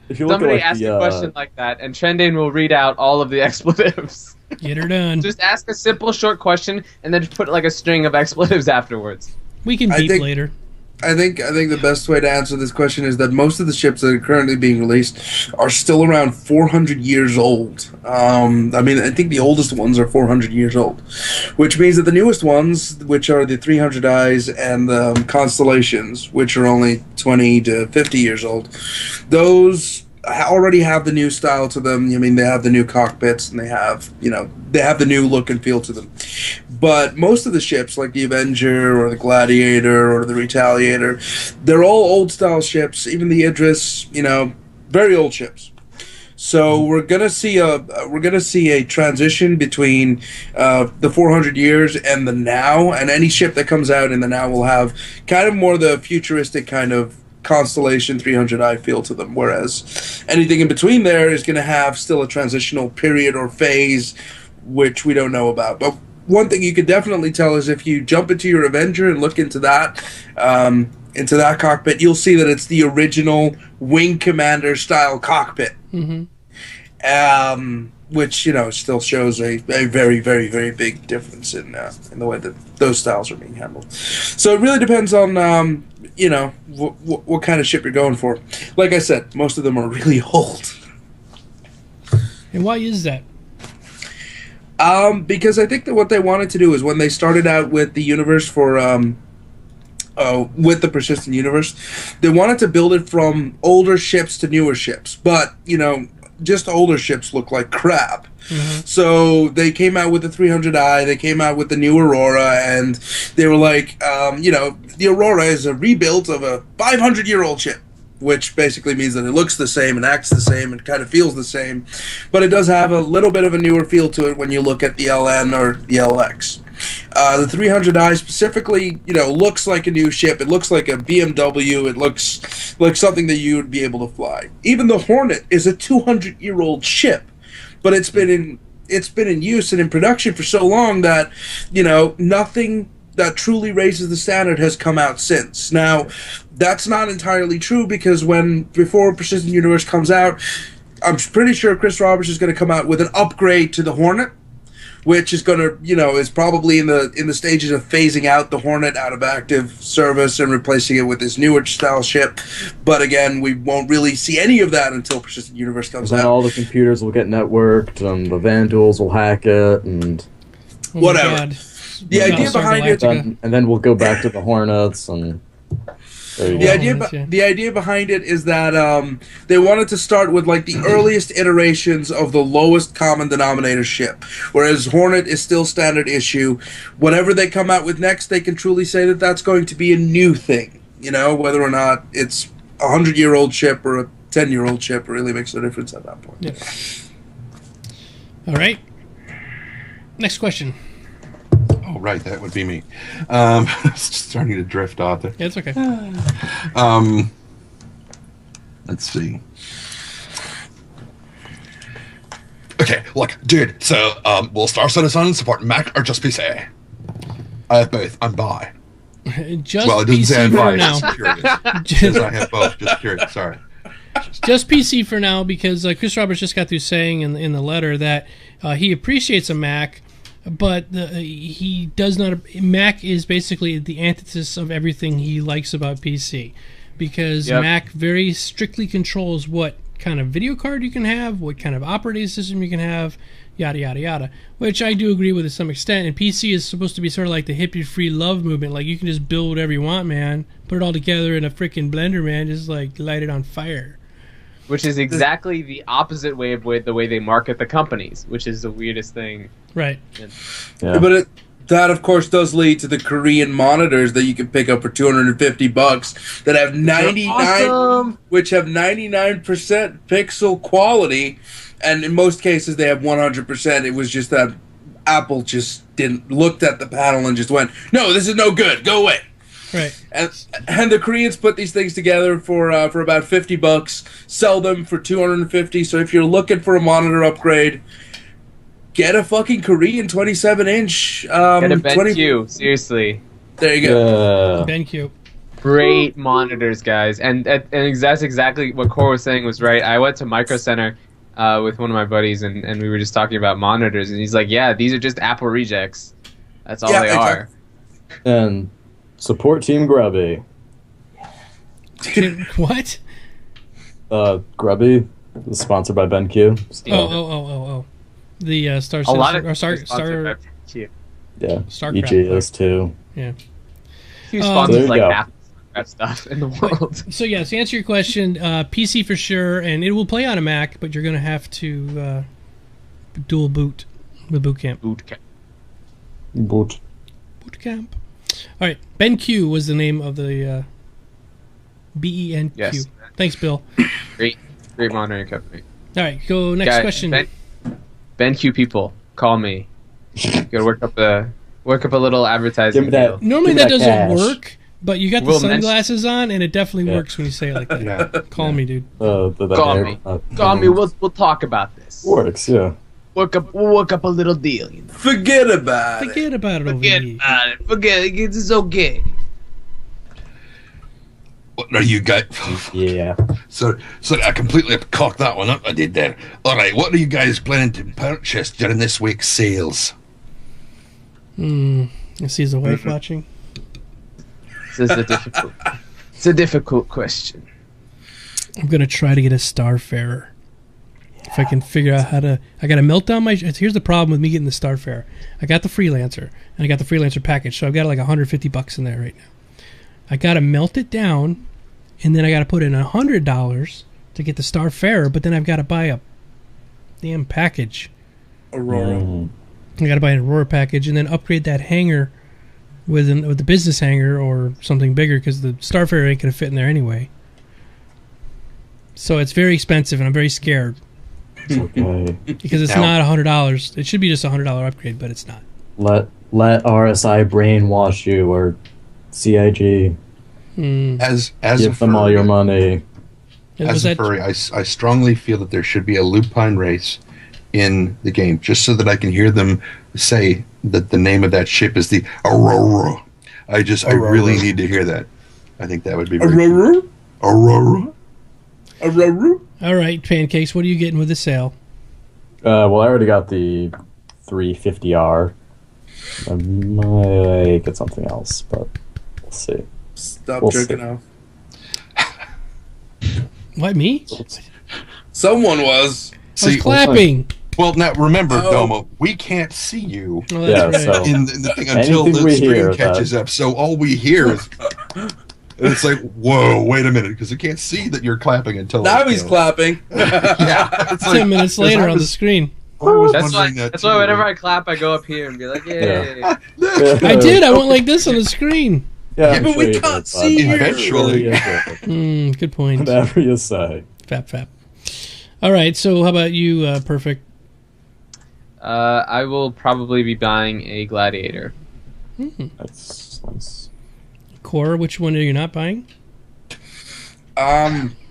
If you look Somebody at, like, ask a question like that, and Trendane will read out all of the expletives. Get her done. Just ask a simple, short question, and then just put like a string of expletives afterwards. We can beep later. I think the best way to answer this question is that most of the ships that are currently being released are still around 400 years old. I mean, I think the oldest ones are 400 years old, which means that the newest ones, which are the 300Is and the Constellations, which are only 20 to 50 years old, those already have the new style to them. I mean, they have the new cockpits and they have the new look and feel to them. But most of the ships, like the Avenger or the Gladiator or the Retaliator, they're all old style ships. Even the Idris, very old ships. So we're gonna see a transition between the 400 years and the now, and any ship that comes out in the now will have kind of more the futuristic kind of Constellation 300i feel to them, whereas anything in between there is going to have still a transitional period or phase which we don't know about. But one thing you could definitely tell is if you jump into your Avenger and look into that cockpit, you'll see that it's the original Wing Commander style cockpit. Mm-hmm. Which still shows a very, very, very big difference in the way that those styles are being handled. So it really depends on what kind of ship you're going for. Like I said, most of them are really old. And why is that? Because I think that what they wanted to do is when they started out with the universe for with the Persistent Universe, they wanted to build it from older ships to newer ships, but just older ships look like crap. Mm-hmm. So they came out with the 300i, they came out with the new Aurora, and they were like, the Aurora is a rebuild of a 500-year-old ship, which basically means that it looks the same and acts the same and kind of feels the same, but it does have a little bit of a newer feel to it when you look at the LN or the LX. The 300i specifically, looks like a new ship. It looks like a BMW. It looks like something that you would be able to fly. Even the Hornet is a 200-year-old ship, but it's been in use and in production for so long that nothing that truly raises the standard has come out since. Now, that's not entirely true because before Persistent Universe comes out, I'm pretty sure Chris Roberts is going to come out with an upgrade to the Hornet, which is going to, is probably in the stages of phasing out the Hornet out of active service and replacing it with this newer style ship. But again, we won't really see any of that until Persistent Universe comes out. All the computers will get networked, and the Vandals will hack it, and whatever. The idea behind it, and then we'll go back to the Hornets, and the idea behind it is that they wanted to start with like the earliest iterations of the lowest common denominator ship, whereas Hornet is still standard issue. Whatever they come out with next, they can truly say that that's going to be a new thing. Whether or not it's a 100-year-old ship or a 10-year-old ship, really makes no difference at that point. Yeah. All right. Next question. Oh, right, that would be me. Starting to drift off there. Yeah, it's okay. Let's see. Okay, look, dude, so will Star Citizen support Mac or just PC? I have both. I'm bi. Just well, it doesn't PC say I'm for bi, now. just curious. Because I have both, just curious, sorry. Just PC for now because Chris Roberts just got through saying in the letter that he appreciates a Mac, but he does not. Mac is basically the antithesis of everything he likes about PC, because Mac very strictly controls what kind of video card you can have, what kind of operating system you can have, yada yada yada. Which I do agree with to some extent. And PC is supposed to be sort of like the hippie free love movement. Like you can just build whatever you want, man. Put it all together in a freaking blender, man. Just like light it on fire. Which is exactly the opposite way of the way they market the companies, which is the weirdest thing. Right. Yeah. But That, of course, does lead to the Korean monitors that you can pick up for $250 that have 99, which have 99% pixel quality, and in most cases they have 100%. It was just that Apple just looked at the panel and just went, "No, this is no good. Go away." Right. And the Koreans put these things together for about $50, sell them for $250. So if you're looking for a monitor upgrade, get a fucking Korean 27-inch. Get a BenQ, seriously. There you go. BenQ. Great monitors, guys. And that's exactly what Core was saying was right. I went to Micro Center with one of my buddies, and we were just talking about monitors, and he's like, yeah, these are just Apple rejects. That's all they are. And support Team Grubby. What? Grubby is sponsored by BenQ. Oh. The Star a lot of Star yeah, StarCraft EG is too. Yeah. Huge sponsors like Apple stuff in the world. So yeah, to answer your question, PC for sure, and it will play on a Mac, but you're going to have to dual boot with Boot Camp. Boot. Boot Camp. All right, BenQ was the name of the BenQ. Yes. Thanks, Bill. Great monitoring company. All right, go next question. BenQ people, call me. Gotta work up a little advertising deal. Normally that doesn't work, but you got the sunglasses on, and it definitely works when you say it like that. Yeah. Call me, dude. Call me. Call me. We'll talk about this. Works, yeah. We'll work up a little deal. You know? Forget about it. Forget about it. Forget it. It's okay. What are you guys? Yeah. So I completely cocked that one up. I did there. All right. What are you guys planning to purchase during this week's sales? I see his wife watching. This is it's a difficult question. I'm gonna try to get a Starfarer. If I can figure out how to, I gotta melt down my. Here's the problem with me getting the Starfarer. I got the Freelancer, and I got the Freelancer package, so I've got like $150 in there right now. I gotta melt it down, and then I gotta put in $100 to get the Starfarer, but then I've gotta buy a damn package. Aurora. I gotta buy an Aurora package, and then upgrade that hanger with the business hanger or something bigger, because the Starfarer ain't gonna fit in there anyway. So it's very expensive, and I'm very scared. Okay. Because it's not $100. It should be just a $100 upgrade, but it's not. Let RSI brainwash you, or CIG. As give them all your money. As a furry, I strongly feel that there should be a lupine race in the game, just so that I can hear them say that the name of that ship is the Aurora. I really need to hear that. I think that would be very Aurora? Aurora? Aurora? All right, Pancakes, what are you getting with the sale? Well, I already got the 350R. I might get something else, but we'll see. Stop jerking off. What, me? Someone was. I was clapping. Well, now remember, Domo, we can't see you in the thing until the stream catches up. So all we hear is, it's like, whoa, wait a minute, because I can't see that you're clapping until now he's clapping. Yeah, it's 10 minutes later on the screen. That's why whenever I clap, I go up here and be like, "Yay!" I did. I went like this on the screen. Yeah, but we can't see you. Eventually. Good point. Whatever you say. Fap. All right, so how about you, Perfect? I will probably be buying a Gladiator. That's nice. Core, which one are you not buying?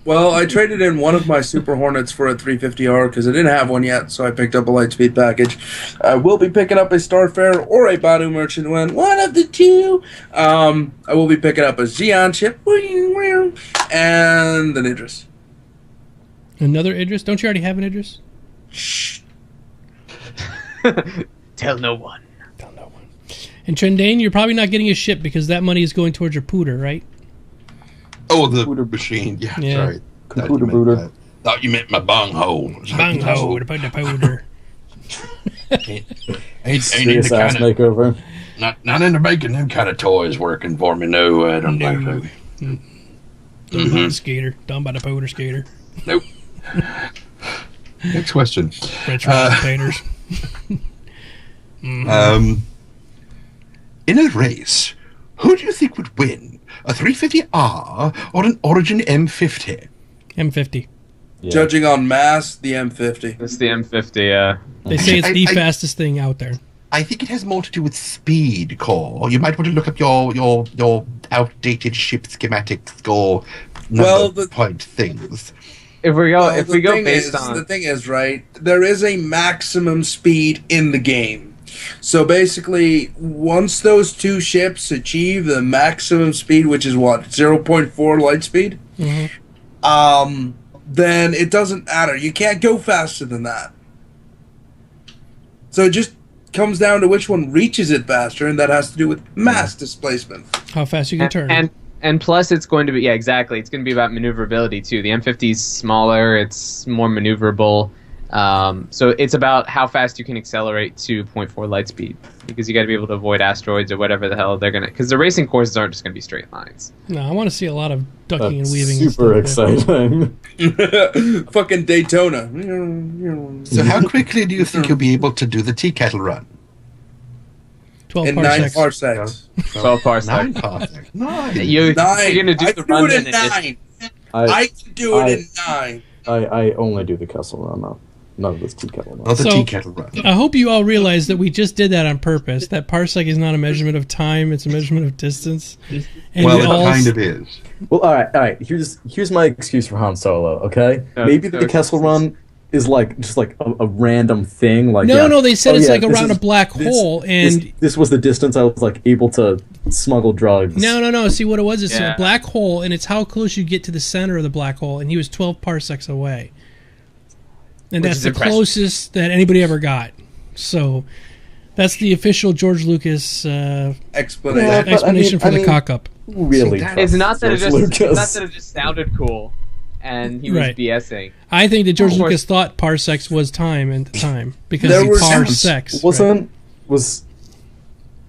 Well, I traded in one of my Super Hornets for a 350R because I didn't have one yet, so I picked up a Lightspeed package. I will be picking up a Starfarer or a Badu Merchant one of the two. I will be picking up a Xeon chip and an Idris. Another Idris? Don't you already have an Idris? Shh. Tell no one. And Trendane, you're probably not getting a ship because that money is going towards your pooter, right? Oh, the machine. Yeah, sorry. Computer booter. Thought you meant my bunghole. Bunghole to put the powder. Serious ass makeover. Not into making them kind of toys working for me. No, I don't do so. Skater. Done by the powder skater. Nope. Next question. French painters. in a race, who do you think would win? A 350R or an Origin M50? M50. Yeah. Judging on mass, the M50. It's the M50, yeah. They say it's the fastest thing out there. I think it has more to do with speed, Core. You might want to look up your outdated ship schematics or point things. If we go based on the thing is, right, there is a maximum speed in the game. So basically, once those two ships achieve the maximum speed, which is what, 0.4 light speed, then it doesn't matter. You can't go faster than that. So it just comes down to which one reaches it faster, and that has to do with mass displacement. How fast you can turn. And plus, it's going to be, exactly. It's going to be about maneuverability, too. The M50 is smaller. It's more maneuverable. So it's about how fast you can accelerate to 0.4 light speed, because you got to be able to avoid asteroids or whatever the hell they're going to... Because the racing courses aren't just going to be straight lines. No, I want to see a lot of ducking and weaving. Super exciting. Fucking Daytona. So how quickly do you think you'll be able to do the tea kettle run? 12 in parsecs. 9 parsecs. 12 parsecs. 9 parsecs. You're going to do the run in 9. I can do it in 9. I only do the Kessel Run, none of this tea kettle run. Not the tea kettle run. I hope you all realize that we just did that on purpose. That parsec is not a measurement of time; it's a measurement of distance. And well, it kind of is. Well, all right. Here's my excuse for Han Solo. Okay, maybe the Kessel Run is just like a random thing. Like no, they said it's like around a black hole, and this was the distance I was able to smuggle drugs. No. See what it was? It's a black hole, and it's how close you get to the center of the black hole, and he was 12 parsecs away. And that's the closest that anybody ever got. So that's the official George Lucas explanation for the cock-up. Really? It's not that it just sounded cool and he was BSing. I think that George Lucas thought parsecs was time at the time because he parsecs.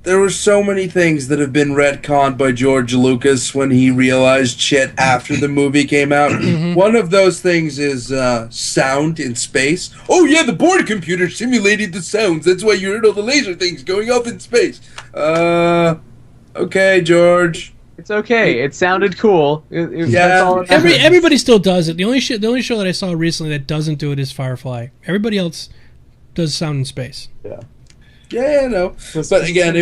There were so many things that have been retconned by George Lucas when he realized shit after the movie came out. One of those things is sound in space. Oh yeah, the board computer simulated the sounds. That's why you heard all the laser things going off in space. Okay, George. It's okay. It sounded cool. That's all everybody still does it. The only show that I saw recently that doesn't do it is Firefly. Everybody else does sound in space. Yeah. Yeah, no. But again,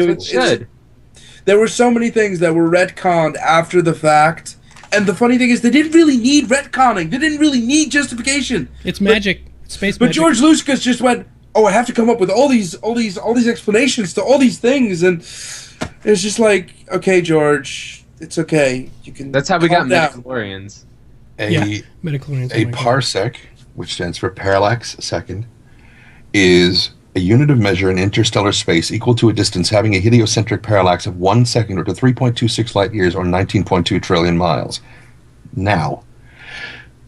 there were so many things that were retconned after the fact, and the funny thing is, they didn't really need retconning. They didn't really need justification. It's magic, space magic. But George Lucas just went, "Oh, I have to come up with all these explanations to all these things," and it's just like, okay, George, it's okay. You can. That's how we got midichlorians. Midichlorians. A parsec, which stands for parallax second, is a unit of measure in interstellar space equal to a distance having a heliocentric parallax of 1 second or to 3.26 light years or 19.2 trillion miles. Now,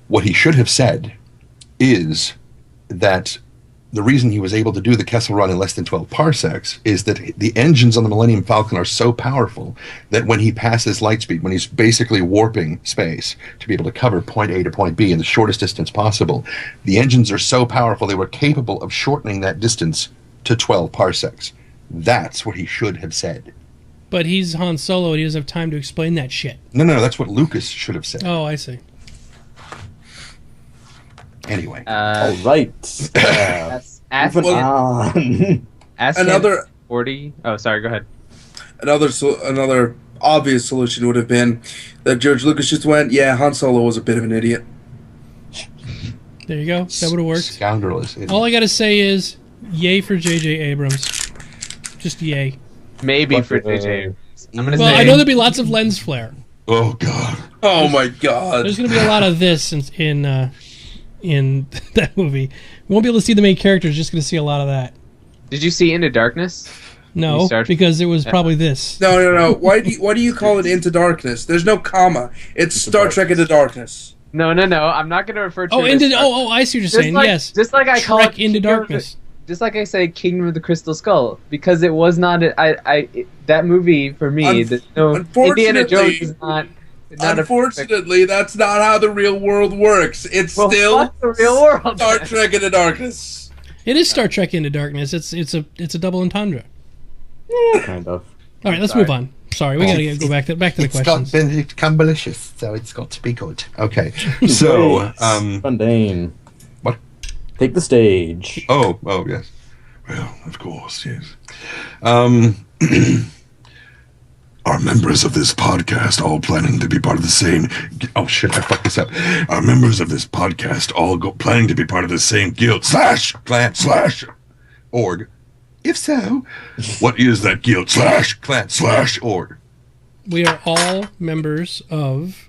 what he should have said is that the reason he was able to do the Kessel Run in less than 12 parsecs is that the engines on the Millennium Falcon are so powerful that when he passes light speed, when he's basically warping space to be able to cover point A to point B in the shortest distance possible, the engines are so powerful they were capable of shortening that distance to 12 parsecs. That's what he should have said. But he's Han Solo and he doesn't have time to explain that shit. No, that's what Lucas should have said. Oh, I see. Anyway. All right. Another 40. Oh, sorry. Go ahead. Another obvious solution would have been that George Lucas just went, "Yeah, Han Solo was a bit of an idiot." There you go. That would have worked. Scoundrelous. All I gotta say is, yay for J.J. Abrams. Just yay. Maybe for J.J. I'm gonna say. I know there'll be lots of lens flare. Oh God. Oh my God. There's gonna be a lot of this in that movie. We won't be able to see the main characters, just going to see a lot of that. Did you see Into Darkness? No, because it was probably this. No. Why do you call it Into Darkness? There's no comma. It's Star Trek Into Darkness. No. I'm not going to refer to it I see what you're saying. Yes. Just like I call it Into Darkness. Just like I say Kingdom of the Crystal Skull, because it was not that movie for me. Indiana Jones is not. Unfortunately, that's not how the real world works. It's still the real world. Star Trek Into Darkness. It is Star Trek Into Darkness. It's a double entendre. Kind of. All right, let's move on. Sorry, we gotta go back to the questions. It's got Benedict Cumberlicious, so it's got to be good. Okay, so Trendane. What? Take the stage. Oh, yes. Well, of course, yes. Are members of this podcast all planning to be part of the same... Oh, shit, I fucked this up. Are members of this podcast all planning to be part of the same guild / clan / org? If so, what is that guild / clan / org? We are all members of...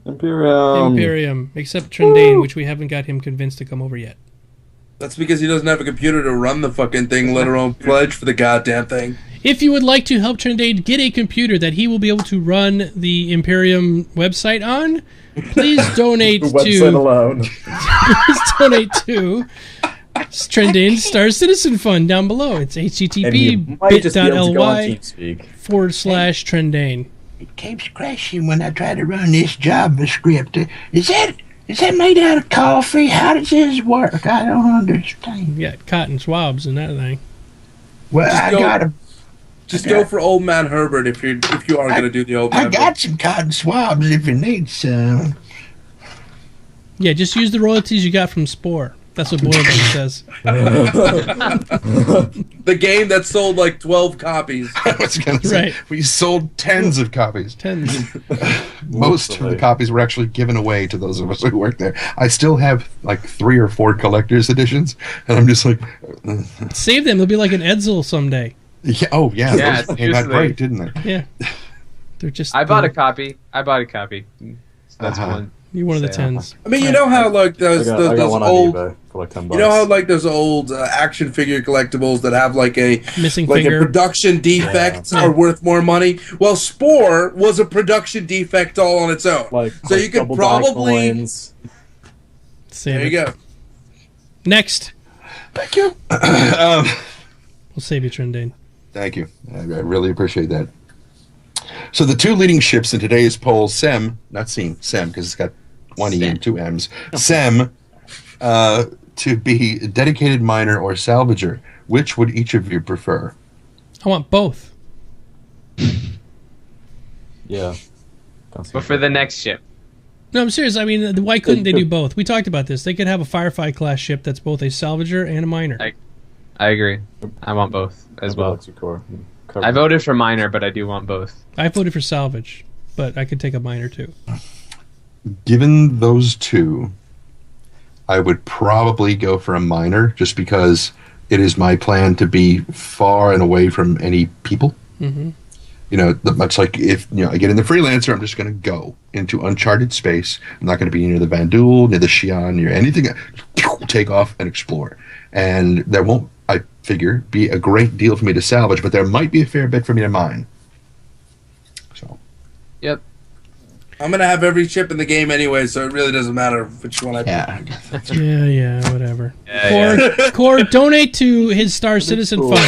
Imperium. Except Trendane, which we haven't got him convinced to come over yet. That's because he doesn't have a computer to run the fucking thing, let alone pledge for the goddamn thing. If you would like to help Trendane get a computer that he will be able to run the Imperium website on, please donate to... website alone. Please donate to Trendane's Star Citizen Fund down below. It's http://bit.ly/Trendane. It keeps crashing when I try to run this JavaScript. Is that made out of coffee? How does this work? I don't understand. You got cotton swabs and that thing. Well, go for Old Man Herbert if you are going to do the Old Man. I got some cotton swabs if you need some. Yeah, just use the royalties you got from Spore. That's what Boilbane says. The game that sold like 12 copies. I was going to say, Right. we sold tens of copies. Tens. Most of the copies were actually given away to those of us who worked there. I still have like 3 or 4 collector's editions, and I'm just like... Save them. They'll be like an Edsel someday. Yeah, those came out great, didn't they? Yeah. They're just... I bought a copy. So that's one. You're one of the tens. I mean, you know how like those old... for like $10. You know how like those old action figure collectibles that have like a missing like finger. A production defect are worth more money? Well, Spore was a production defect all on its own. So you could probably... There you go. Next. Thank you. We'll save you, Trendane. Thank you. I really appreciate that. So the 2 leading ships in today's poll, Sem, because it's got 1 E and 2 M's, Sem, to be dedicated miner or salvager. Which would each of you prefer? I want both. Yeah. But for the next ship. No, I'm serious. I mean, why couldn't they do both? We talked about this. They could have a Firefly class ship that's both a salvager and a miner. I agree. I want both as well. I voted for miner, but I do want both. I voted for salvage, but I could take a miner too. Given those 2, I would probably go for a miner just because it is my plan to be far and away from any people. Mm-hmm. You know, much like if I get in the freelancer, I'm just going to go into uncharted space. I'm not going to be near the Vandul, near the Xi'an, near anything. Take off and explore. And there won't, I figure, be a great deal for me to salvage, but there might be a fair bit for me to mine. So. Yep. I'm going to have every chip in the game anyway, so it really doesn't matter which one I pick. Yeah, whatever. Core, donate to his Star Citizen Fund.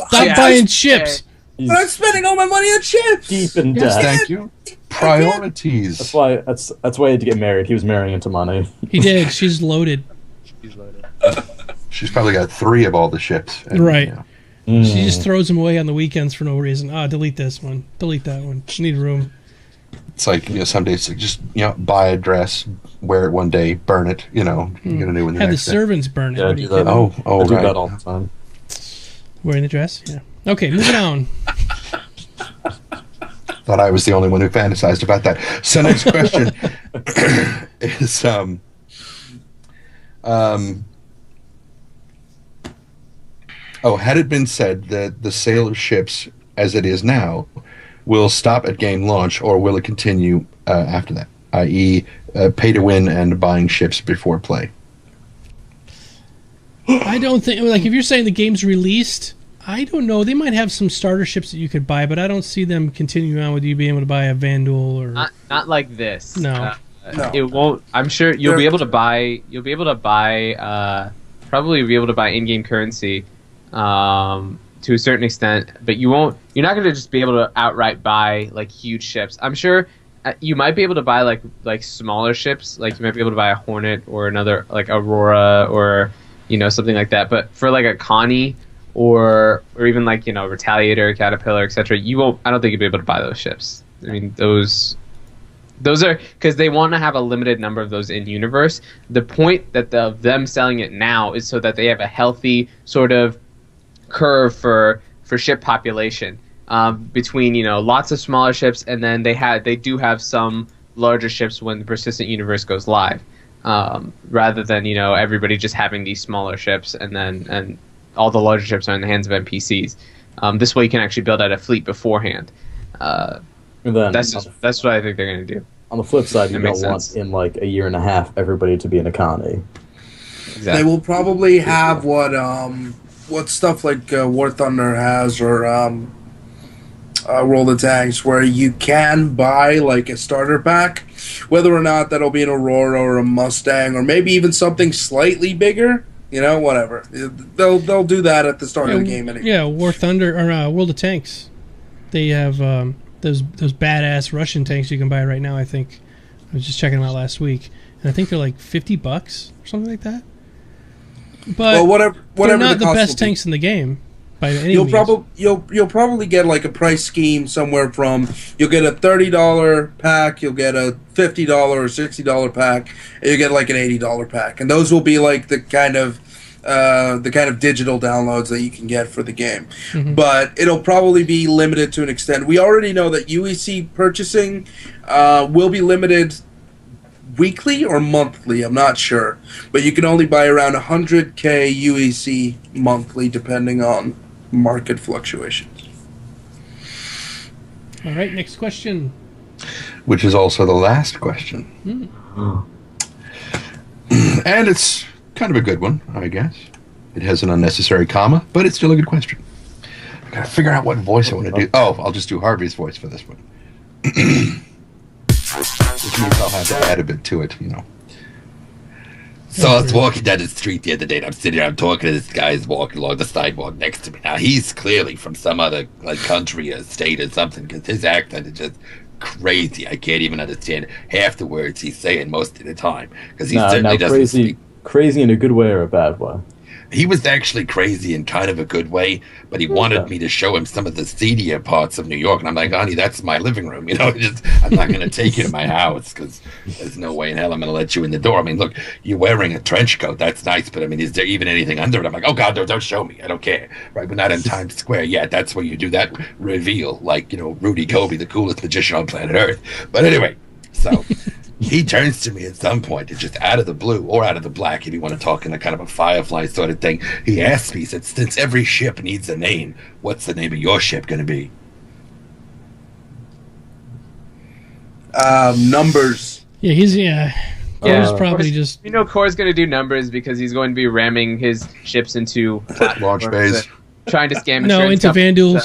Stop buying chips. But I'm spending all my money on chips. Deep in debt. Thank you. Priorities. That's why he had to get married. He was marrying into money. He did. She's loaded. She's probably got 3 of all the ships. And, right. She just throws them away on the weekends for no reason. Delete this one. Delete that one. She need room. It's like, some days, just, buy a dress, wear it one day, burn it, get a new one the Have the next day. servants burn it. Yeah, I do that. I do that all the time. Wearing the dress? Yeah. Okay, moving on. Thought I was the only one who fantasized about that. So next question is, had it been said that the sale of ships, as it is now, will stop at game launch, or will it continue after that, i.e. Pay to win and buying ships before play? I don't think, if you're saying the game's released, I don't know. They might have some starter ships that you could buy, but I don't see them continuing on with you being able to buy a Vandul or... Not like this. No. No. It won't... I'm sure you'll be able to buy... probably be able to buy in-game currency to a certain extent, but you won't... You're not going to just be able to outright buy, huge ships. I'm sure you might be able to buy, like smaller ships. Like, you might be able to buy a Hornet or another, Aurora or, something like that. But for, a Connie... or even like Retaliator, Caterpillar, etc. You won't. I don't think you'll be able to buy those ships. I mean, those are because they want to have a limited number of those in universe. The point that of them selling it now is so that they have a healthy sort of curve for ship population between lots of smaller ships, and then they do have some larger ships when the persistent universe goes live, rather than everybody just having these smaller ships and all the larger ships are in the hands of NPCs. This way you can actually build out a fleet beforehand. And then that's what I think they're going to do. On the flip side, you don't want in like a year and a half everybody to be an economy. Exactly. They will probably have what stuff like War Thunder has, or Roll the Tanks, where you can buy like a starter pack, whether or not that'll be an Aurora or a Mustang, or maybe even something slightly bigger. Whatever. They'll do that at the start of the game. Anyway. Yeah, War Thunder or World of Tanks. They have those badass Russian tanks you can buy right now. I think I was just checking them out last week, and I think they're like $50 or something like that. But whatever they're not the best tanks in the game by any means. You'll probably get like a price scheme somewhere from you'll get a $30 pack, you'll get a $50 or $60 pack, and you get like an $80 pack, and those will be like the kind of digital downloads that you can get for the game. Mm-hmm. But it'll probably be limited to an extent. We already know that UEC purchasing will be limited weekly or monthly, I'm not sure. But you can only buy around 100k UEC monthly, depending on market fluctuations. All right, next question. Which is also the last question. And it's kind of a good one, I guess. It has an unnecessary comma, but it's still a good question. I gotta figure out what voice I want to do. Oh, I'll just do Harvey's voice for this one. Which means I'll have to add a bit to it, So I was walking down the street the other day, and I'm sitting there, I'm talking to this guy who's walking along the sidewalk next to me. Now, he's clearly from some other country or state or something, because his accent is just crazy. I can't even understand half the words he's saying most of the time, because he certainly doesn't speak. Crazy in a good way or a bad way? He was actually crazy in kind of a good way, but he wanted me to show him some of the seedier parts of New York. And I'm like, honey, that's my living room. I'm not going to take you to my house because there's no way in hell I'm going to let you in the door. I mean, look, you're wearing a trench coat. That's nice. But I mean, is there even anything under it? I'm like, oh, God, no, don't show me. I don't care. Right. We're not in Times Square yet. That's where you do that reveal, like, Rudy Kobe, the coolest magician on planet Earth. But anyway, so he turns to me at some point, and just out of the blue or out of the black, if you want to talk in a kind of a Firefly sort of thing, he asks me, he said, since every ship needs a name, what's the name of your ship going to be? Numbers. Yeah, he's probably just... Core's going to do numbers because he's going to be ramming his ships into launch bays. Trying to scam into Vandal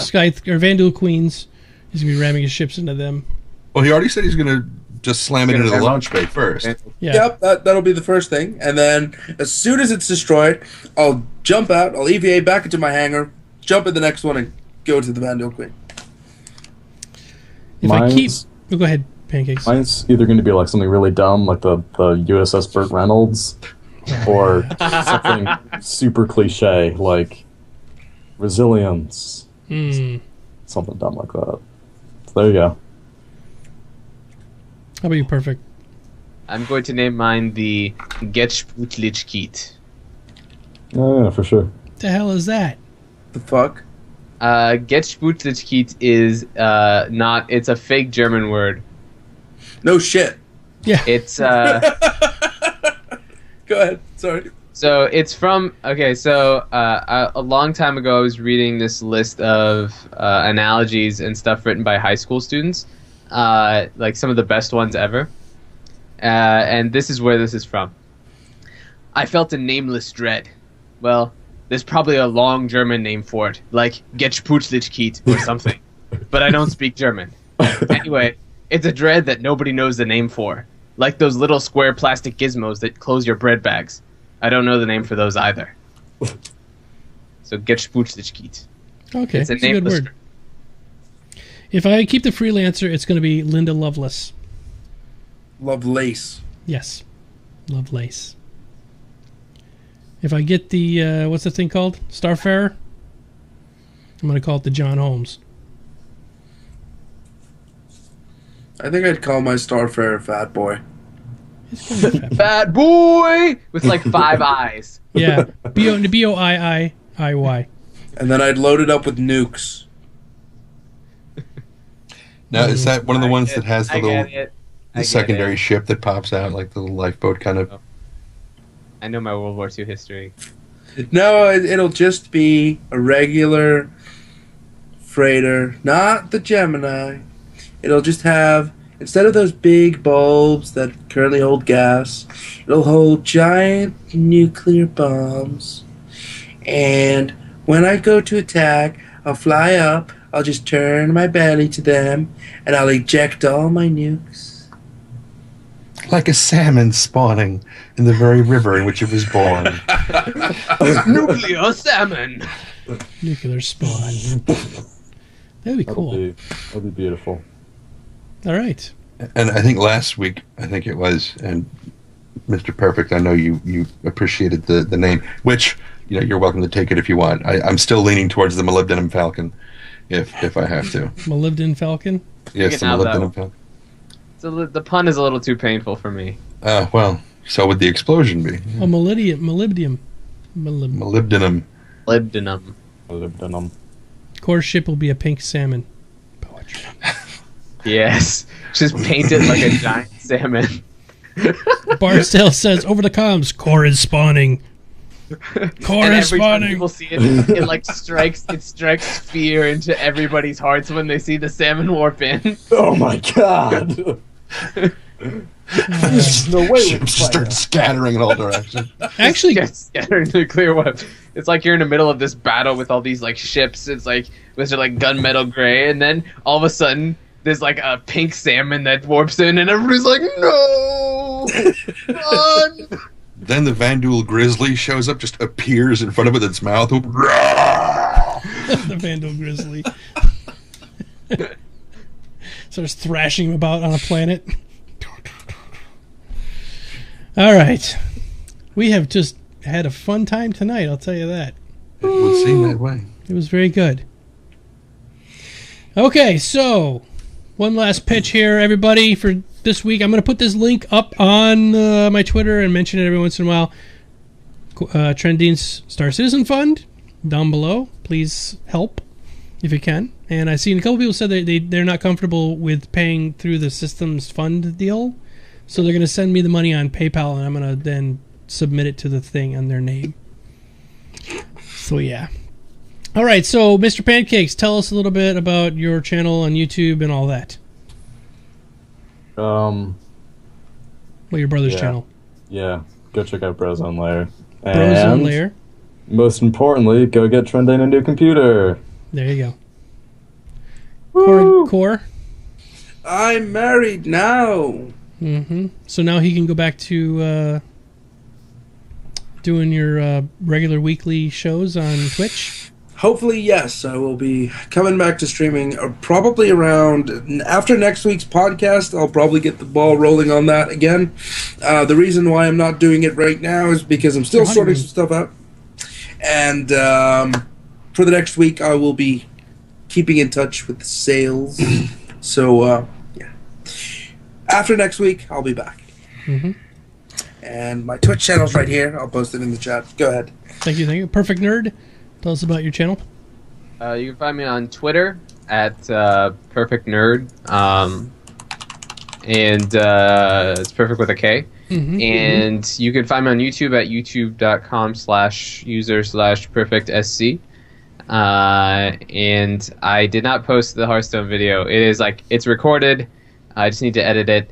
Vandal Queens. He's going to be ramming his ships into them. Well, he already said he's going to just slam it into the launch bay first. Yeah. Yep, that'll be the first thing. And then as soon as it's destroyed, I'll jump out, I'll EVA back into my hangar, jump in the next one, and go to the Vandal Queen. Go ahead, Pancakes. Mine's either going to be like something really dumb, like the USS Burt Reynolds, or something super cliche, like Resilience. Something dumb like that. So there you go. How about you, Perfect? I'm going to name mine the Getsputlichkeit. Oh, yeah, for sure. What the hell is that? The fuck? Getsputlichkeit is not... It's a fake German word. No shit. Yeah. It's... Go ahead. Sorry. So it's from... Okay, so a long time ago I was reading this list of analogies and stuff written by high school students. Like some of the best ones ever. And this is where this is from. I felt a nameless dread. Well, there's probably a long German name for it, like Getsputlichkeit or something. But I don't speak German. Anyway, it's a dread that nobody knows the name for. Like those little square plastic gizmos that close your bread bags. I don't know the name for those either. So Getsputlichkeit. Okay, it's a good word. dread. If I keep the freelancer, it's going to be Linda Lovelace. Lovelace. Yes. Lovelace. If I get the, what's the thing called? Starfarer? I'm going to call it the John Holmes. I think I'd call my Starfarer Fat Boy. It's kind of fat. Fat boy with like 5 eyes. Yeah, B-O-I-I-I-Y. And then I'd load it up with nukes. Now, is that one of the ones that has the little the secondary ship that pops out, like the little lifeboat kind of? I know my World War II history. No, it'll just be a regular freighter, not the Gemini. It'll just have, instead of those big bulbs that currently hold gas, it'll hold giant nuclear bombs. And when I go to attack, I'll fly up, I'll just turn my belly to them, and I'll eject all my nukes. Like a salmon spawning in the very river in which it was born. Nuclear salmon. Nuclear spawn. That'd be cool. That'd be beautiful. All right. And I think last week, it was, and Mr. Perfect, I know you appreciated the name, which, you're welcome to take it if you want. I'm still leaning towards the molybdenum falcon, if I have to. Molybdenum falcon? Yes, the molybdenum falcon. So the pun is a little too painful for me. Well, so would the explosion be. Oh, molybdenum. Molybdenum. Core ship will be a pink salmon. Poetry. Yes. Just paint it like a giant salmon. Barstow says, over the comms, core is spawning. Core and is every time spawning. people see it, it strikes fear into everybody's hearts when they see the salmon warp in. Oh my god! No way. Ships start scattering in all directions. Actually, scattering nuclear weapons. It's like you're in the middle of this battle with all these like ships. It's like Mr. like gunmetal gray, and then all of a sudden there's like a pink salmon that warps in, and everybody's like, "No, run!" Then the Vandul Grizzly shows up, just appears in front of it with its mouth. the Vandal Grizzly starts thrashing about on a planet. All right. We have just had a fun time tonight, I'll tell you that. It would seem that way. It was very good. Okay, so one last pitch here, everybody, for this week. I'm going to put this link up on my Twitter and mention it every once in a while. Trendane's Star Citizen Fund down below. Please help if you can. And I've seen a couple people said they're not comfortable with paying through the systems fund deal. So they're going to send me the money on PayPal, and I'm going to then submit it to the thing on their name. So, yeah. All right, so Mr. Pancakes, tell us a little bit about your channel on YouTube and all that. Well, your brother's channel. Yeah, go check out Brozone Lair. Brozone Lair. Most importantly, go get Trendane a new computer. There you go. Core. I'm married now. Mm-hmm. So now he can go back to doing your regular weekly shows on Twitch. Hopefully, yes. I will be coming back to streaming probably around after next week's podcast. I'll probably get the ball rolling on that again. The reason why I'm not doing it right now is because I'm still sorting some stuff out. And for the next week, I will be keeping in touch with the sales. So, yeah. After next week, I'll be back. Mm-hmm. And my Twitch channel's right here. I'll post it in the chat. Go ahead. Thank you. Perfekt Nerd. Tell us about your channel. You can find me on Twitter at Perfekt Nerd, and it's perfect with a K. Mm-hmm. And you can find me on YouTube at youtube.com/user/perfectsc. And I did not post the Hearthstone video. It's recorded. I just need to edit it.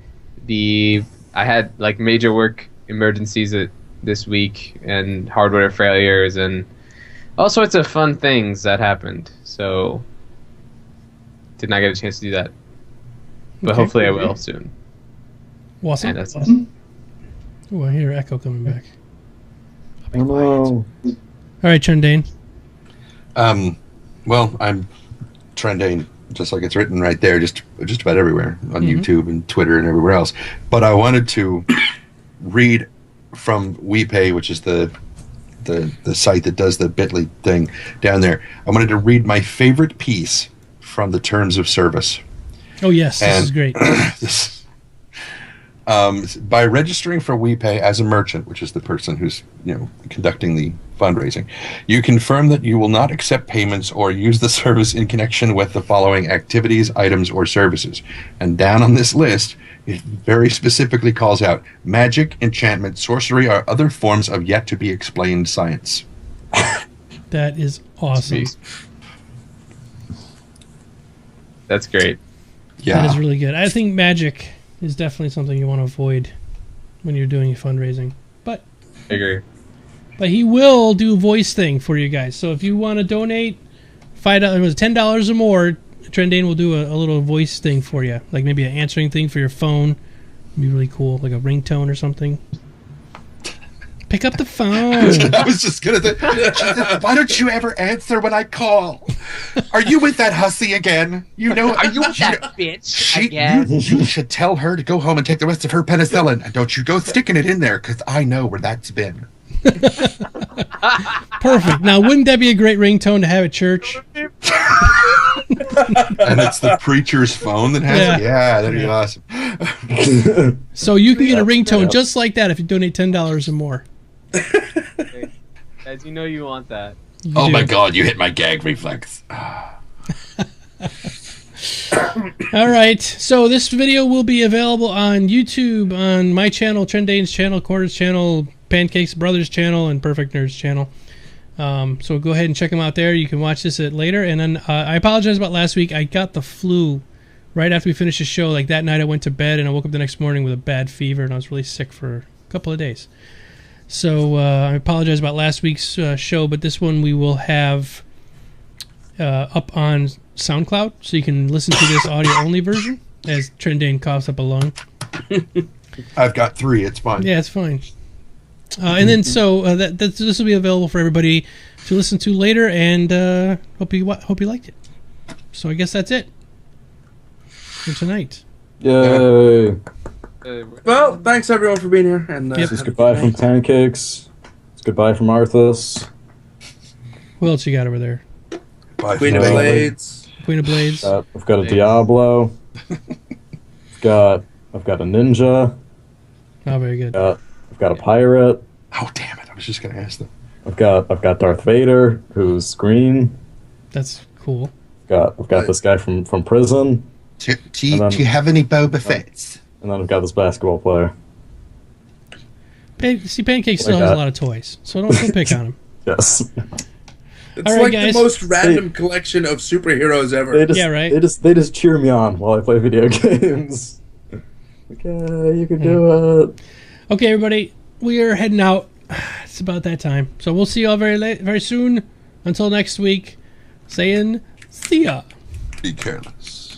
I had major work emergencies this week and hardware failures and all sorts of fun things that happened. So did not get a chance to do that. But hopefully I will soon. Awesome. And that's awesome. Oh, I hear echo coming back. Hello. All right, Trendane. Well, I'm Trendane, just like it's written right there, just about everywhere on YouTube and Twitter and everywhere else. But I wanted to read from WePay, which is the the site that does the Bitly thing down there. I wanted to read my favorite piece from the terms of service. Oh yes, this is great. By registering for WePay as a merchant, which is the person who's conducting the fundraising, you confirm that you will not accept payments or use the service in connection with the following activities, items, or services. And down on this list, it very specifically calls out magic, enchantment, sorcery, or other forms of yet to be explained science. That is awesome. That's great. Yeah, that is really good. I think magic is definitely something you want to avoid when you're doing fundraising. But I agree. But he will do a voice thing for you guys. So if you want to donate $10 or more, Trendane will do a little voice thing for you, like maybe an answering thing for your phone. It'd be really cool, like a ringtone or something. Pick up the phone. I was just gonna say, why don't you ever answer when I call? Are you with that hussy again? You know, are you with that bitch again? You should tell her to go home and take the rest of her penicillin, and don't you go sticking it in there, because I know where that's been. Perfect. Now, wouldn't that be a great ringtone to have at church? And it's the preacher's phone that has it? Yeah, that'd be awesome. So you can get a ringtone just like that if you donate $10 or more. Guys, you know you want that. Oh my god, you hit my gag reflex. All right, so this video will be available on YouTube, on my channel, Trendane's channel, Quarter's channel, Pancakes Brothers channel, and Perfekt Nerd's channel. So go ahead and check them out there. You can watch this later. And then I apologize about last week. I got the flu right after we finished the show. Like that night I went to bed and I woke up the next morning with a bad fever and I was really sick for a couple of days. So I apologize about last week's show, but this one we will have up on SoundCloud, so you can listen to this audio-only version as Trendane coughs up a lung. I've got 3. It's fine. Yeah, it's fine. And then this will be available for everybody to listen to later, and hope you liked it. So I guess that's it for tonight. Yay! Well, thanks everyone for being here. And this is goodbye from Pancakes. It's goodbye from Arthas. Who else you got over there? Queen of Blades. Queen of Blades. I've got a Diablo. I've got a ninja. Oh, very good. I've got a pirate. Oh, damn it! I was just going to ask them. I've got Darth Vader, who's green. That's cool. I've got this guy from prison. Do you have any Boba Fett's? And then I've got this basketball player. Pancake still has a lot of toys, so don't pick on him. Yes. It's like guys, the most random collection of superheroes ever. Right. They just cheer me on while I play video games. Okay, you can do it. Okay, everybody, we are heading out. It's about that time, so we'll see you all very soon. Until next week, saying see ya. Be careless.